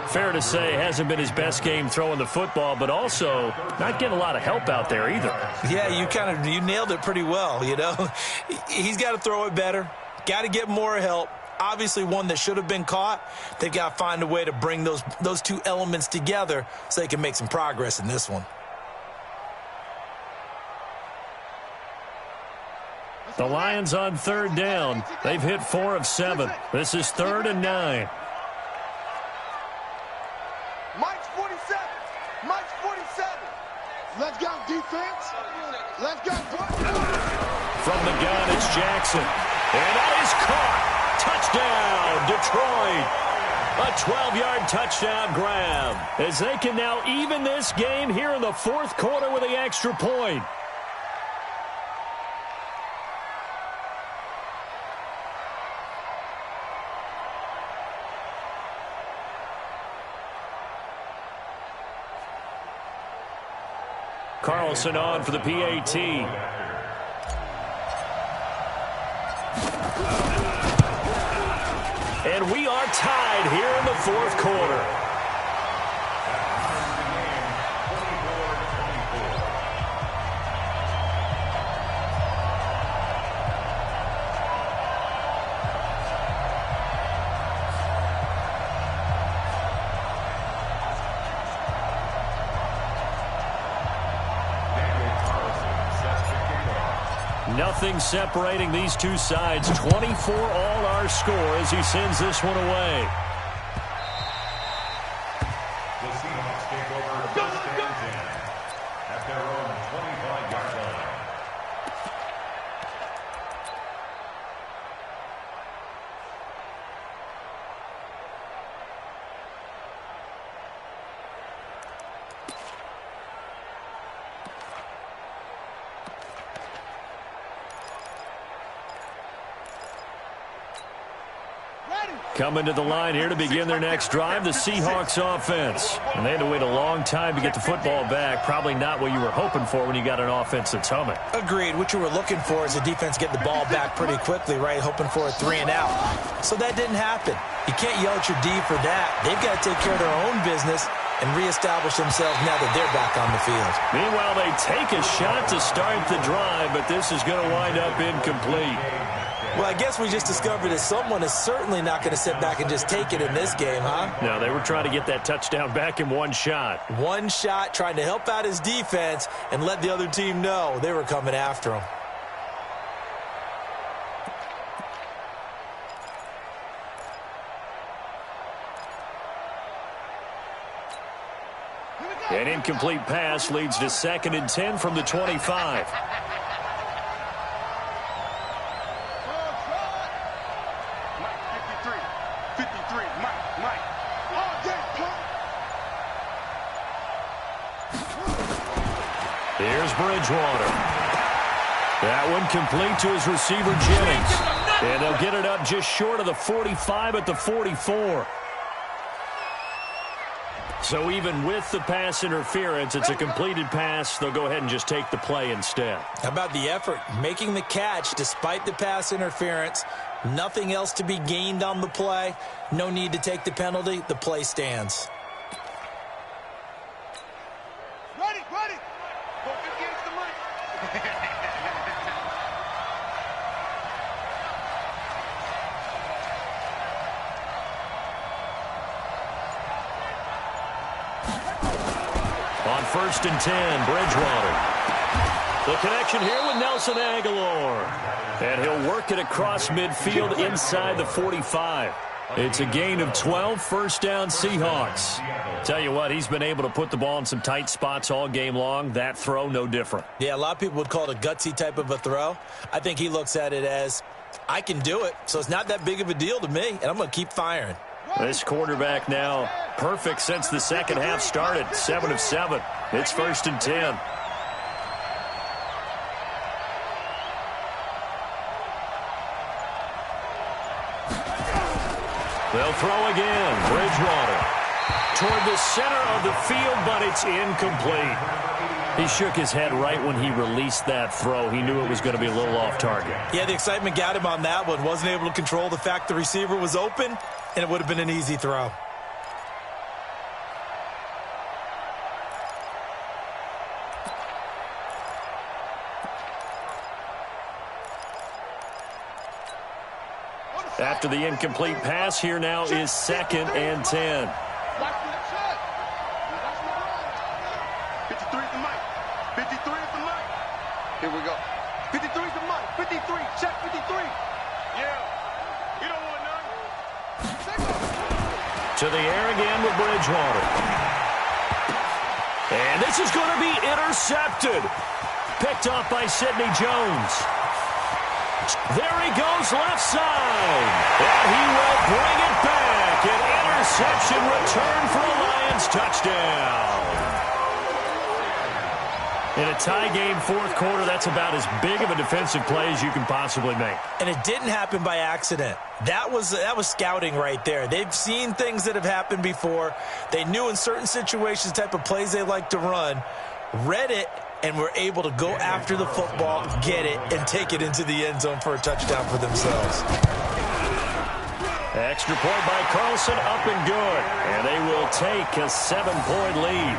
Fair to say, hasn't been his best game throwing the football, but also not getting a lot of help out there either. Yeah, you nailed it pretty well, you know. He's got to throw it better, got to get more help. Obviously one that should have been caught. They've got to find a way to bring those two elements together so they can make some progress in this one. The Lions on 3rd down. They've hit 4 of 7. This is 3rd and 9. Mike's 47. Mike defense. Let's go. From the gun, it's Jackson. And that is caught. Touchdown, Detroit. A 12-yard touchdown grab, as they can now even this game here in the fourth quarter with the extra point. Carlson on for the PAT. And we are tied here in the fourth quarter. Nothing separating these two sides. 24 all our score as he sends this one away. The Seahawks take over first and 10 at their own 25-yard line. Coming to the line here to begin their next drive, the Seahawks offense. And they had to wait a long time to get the football back. Probably not what you were hoping for when you got an offense that's humming. Agreed. What you were looking for is the defense getting the ball back pretty quickly, right? Hoping for a 3 and out. So that didn't happen. You can't yell at your D for that. They've got to take care of their own business and reestablish themselves now that they're back on the field. Meanwhile, they take a shot to start the drive, but this is going to wind up incomplete. Well, I guess we just discovered that someone is certainly not going to sit back and just take it in this game, huh? No, they were trying to get that touchdown back in one shot. One shot, trying to help out his defense and let the other team know they were coming after him. An incomplete pass leads to 2nd and 10 from the 25. Here's Bridgewater. That one complete to his receiver, Jennings. And they'll get it up just short of the 45 at the 44. So even with the pass interference, it's a completed pass. They'll go ahead and just take the play instead. How about the effort? Making the catch despite the pass interference. Nothing else to be gained on the play. No need to take the penalty. The play stands. Ready. Go against the mic. On 1st and 10, Bridgewater. The connection here with Nelson Aguilar. And he'll work it across midfield inside the 45. It's a gain of 12, first down Seahawks. Tell you what, he's been able to put the ball in some tight spots all game long. That throw, no different. Yeah, a lot of people would call it a gutsy type of a throw. I think he looks at it as, I can do it, so it's not that big of a deal to me, and I'm going to keep firing. This quarterback now perfect since the second half started. 7 of 7. It's 1st and 10. They'll throw again. Bridgewater toward the center of the field, but it's incomplete. He shook his head right when he released that throw. He knew it was going to be a little off target. Yeah, the excitement got him on that one. Wasn't able to control the fact the receiver was open, and it would have been an easy throw. After the incomplete pass, here now is 2nd and 10. 53 at the mic. 53 at the mic. Here we go. 53 at the mic. 53. Check 53. Yeah. You don't want none. To the air again with Bridgewater. And this is going to be intercepted. Picked off by Sidney Jones. There he goes left side. And he will bring it back. An interception return for a Lions touchdown. In a tie game, fourth quarter, that's about as big of a defensive play as you can possibly make. And it didn't happen by accident. That was scouting right there. They've seen things that have happened before. They knew in certain situations the type of plays they like to run, read it, and were able to go after the football, get it, and take it into the end zone for a touchdown for themselves. Extra point by Carlson, up and good. And they will take a 7-point lead.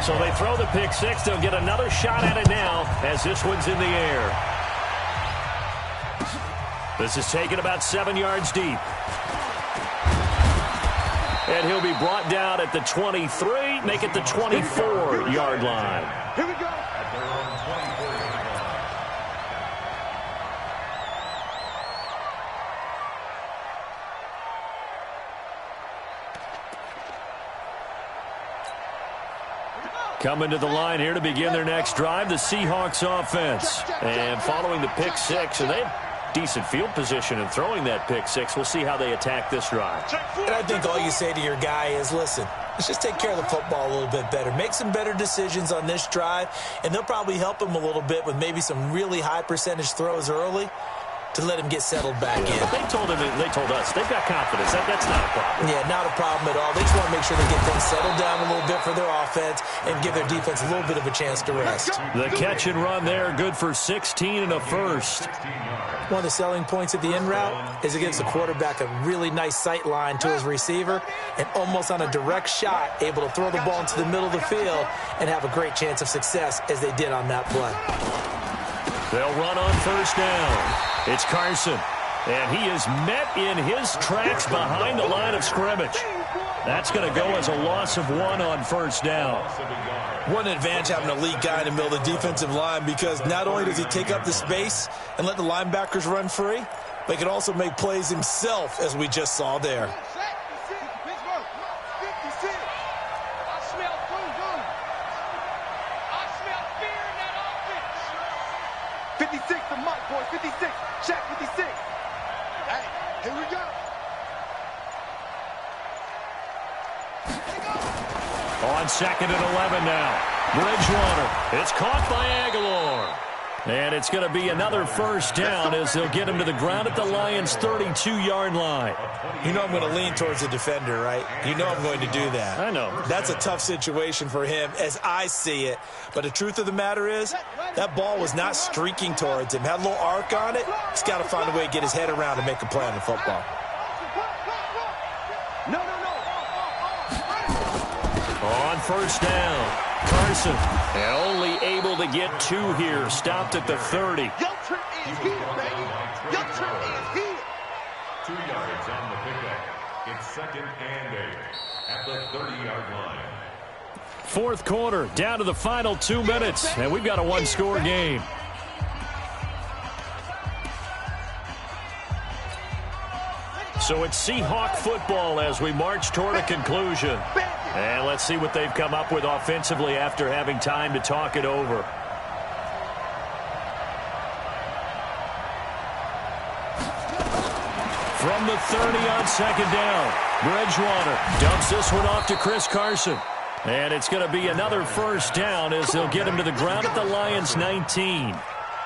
So they throw the pick six. They'll get another shot at it now as this one's in the air. This is taken about 7 yards deep. And he'll be brought down at the 23, make it the 24-yard line. Here we go. Coming to the line here to begin their next drive, the Seahawks offense. And following the pick six, and they have decent field position in throwing that pick six. We'll see how they attack this drive. And I think all you say to your guy is, listen, let's just take care of the football a little bit better. Make some better decisions on this drive, and they'll probably help him a little bit with maybe some really high percentage throws early to let him get settled back in. But they told us, they've got confidence. That's not a problem. Yeah, not a problem at all. They just want to make sure they get things settled down a little bit for their offense and give their defense a little bit of a chance to rest. The catch and run there, good for 16 and a first. One of the selling points of the in route is it gives the quarterback a really nice sight line to his receiver and almost on a direct shot able to throw the ball into the middle of the field and have a great chance of success as they did on that play. They'll run on first down. It's Carson, and he is met in his tracks behind the line of scrimmage. That's going to go as a loss of 1 on first down. What an advantage having an elite guy in the middle of the defensive line, because not only does he take up the space and let the linebackers run free, but he can also make plays himself, as we just saw there. 56 to Mike, boys. 56. Check 56. Hey, here we go. On second and 11 now. Bridgewater. It's caught by Aguilar. And it's going to be another first down as they'll get him to the ground at the Lions' 32-yard line. You know I'm going to lean towards the defender, right? You know I'm going to do that. I know. That's a tough situation for him as I see it. But the truth of the matter is, that ball was not streaking towards him. Had a little arc on it. He's got to find a way to get his head around and make a play on the football. No. On first down, Carson, and only able to get 2 here. Stopped at the 30. Your turn is here, baby. Your turn is here. 2 yards on the pickup. It's second and 8 at the 30-yard line. Fourth quarter, down to the final 2 minutes, and we've got a one-score game. So it's Seahawk football as we march toward a conclusion. And let's see what they've come up with offensively after having time to talk it over. From the 30 on second down, Bridgewater dumps this one off to Chris Carson. And it's going to be another first down as they'll get him to the ground at the Lions' 19.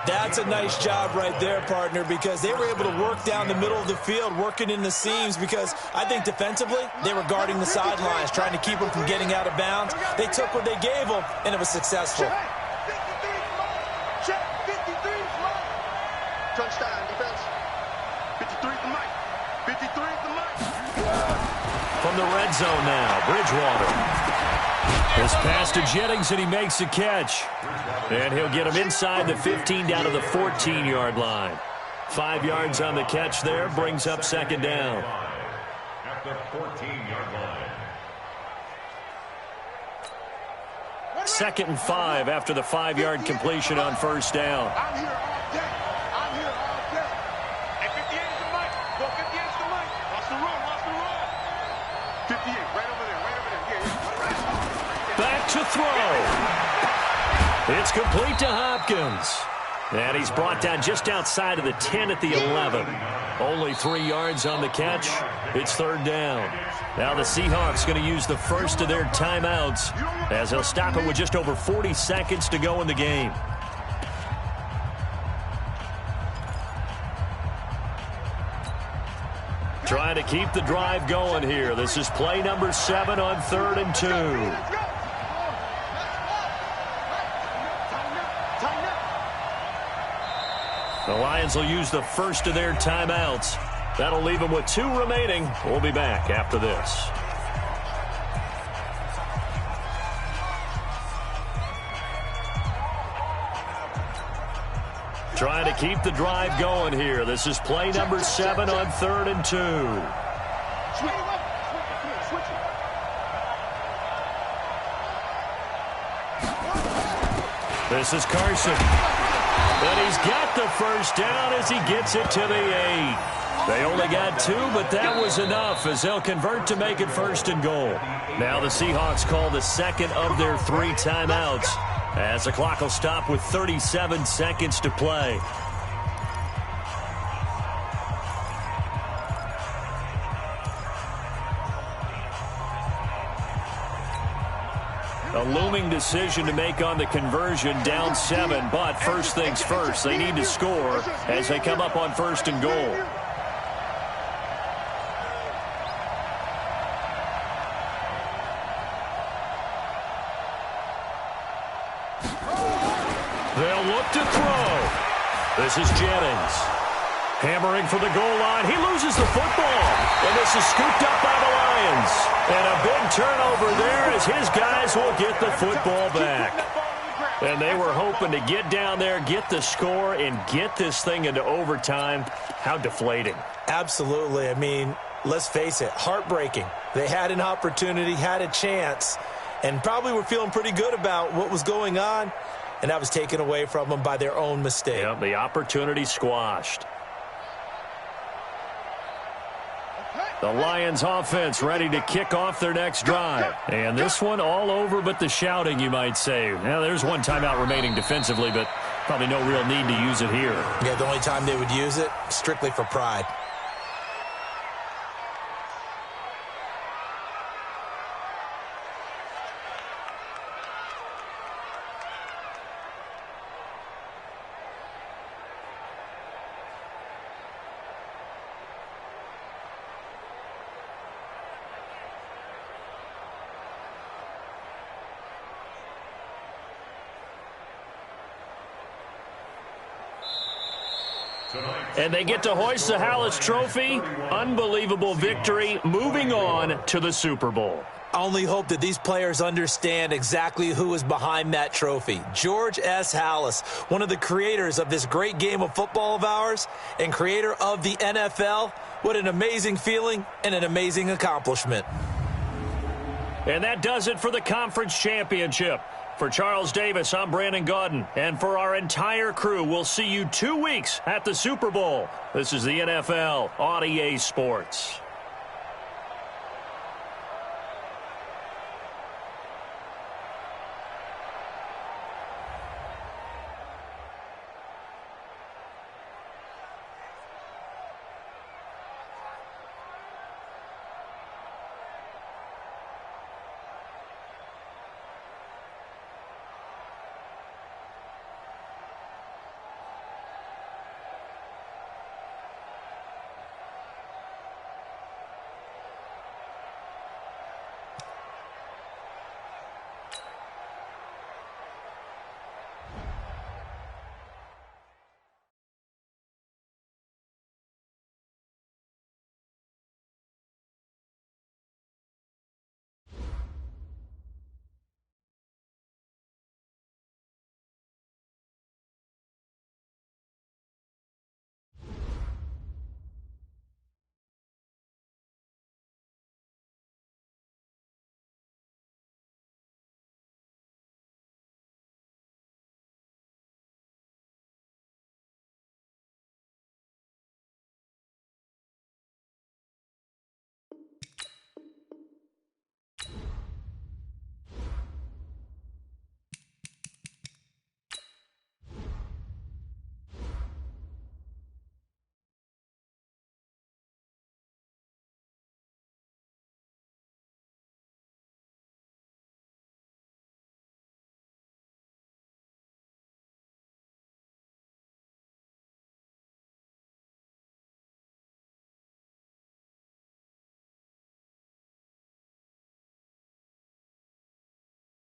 That's a nice job right there, partner, because they were able to work down the middle of the field, working in the seams, because I think defensively they were guarding the sidelines, trying to keep them from getting out of bounds. They took what they gave them, and it was successful. Check 53 is Mike. Touchdown defense. 53 to Mike. 53 to Mike. From the red zone now, Bridgewater. This pass to Jennings, and he makes the catch. And he'll get him inside the 15 down to the 14-yard line. 5 yards on the catch there, brings up second down. At the 14-yard line. 2nd and 5 after the 5-yard completion on first down. I'm here all day. I'm here all day. Hey, 58 is the mic. Go, 58 is the mic. Watch the run. Watch the run. 58, right over there. Right over there. Yeah. Back to throw. It's complete to Hopkins. And he's brought down just outside of the 10 at the 11. Only 3 yards on the catch. It's 3rd down. Now the Seahawks going to use the first of their timeouts as they'll stop it with just over 40 seconds to go in the game. Trying to keep the drive going here. This is play number 7 on 3rd and 2. The Lions will use the first of their timeouts. That'll leave them with 2 remaining. We'll be back after this. Trying to keep the drive going here. This is play number 7 on 3rd and 2. This is Carson. And he's got the first down as he gets it to the 8. They only got 2, but that was enough as they'll convert to make it 1st and goal. Now the Seahawks call the second of their 3 timeouts as the clock will stop with 37 seconds to play. A looming decision to make on the conversion, down 7, but first things first, they need to score as they come up on 1st and goal. They'll look to throw. This is Jennings. Hammering for the goal line. He loses the football. And this is scooped up by the Lions. And a big turnover there as his guys will get the football back. And they were hoping to get down there, get the score, and get this thing into overtime. How deflating. Absolutely. I mean, let's face it, heartbreaking. They had an opportunity, had a chance, and probably were feeling pretty good about what was going on, and that was taken away from them by their own mistake. Yep, the opportunity squashed. The Lions offense ready to kick off their next drive. And this one all over but the shouting, you might say. Now, there's 1 timeout remaining defensively, but probably no real need to use it here. Yeah, the only time they would use it, strictly for pride. And they get to hoist the Hallis Trophy. Unbelievable victory. Moving on to the Super Bowl. I only hope that these players understand exactly who is behind that trophy. George S. Hallis, one of the creators of this great game of football of ours and creator of the NFL. What an amazing feeling and an amazing accomplishment. And that does it for the conference championship. For Charles Davis, I'm Brandon Gaudin. And for our entire crew, we'll see you 2 weeks at the Super Bowl. This is the NFL on EA Sports.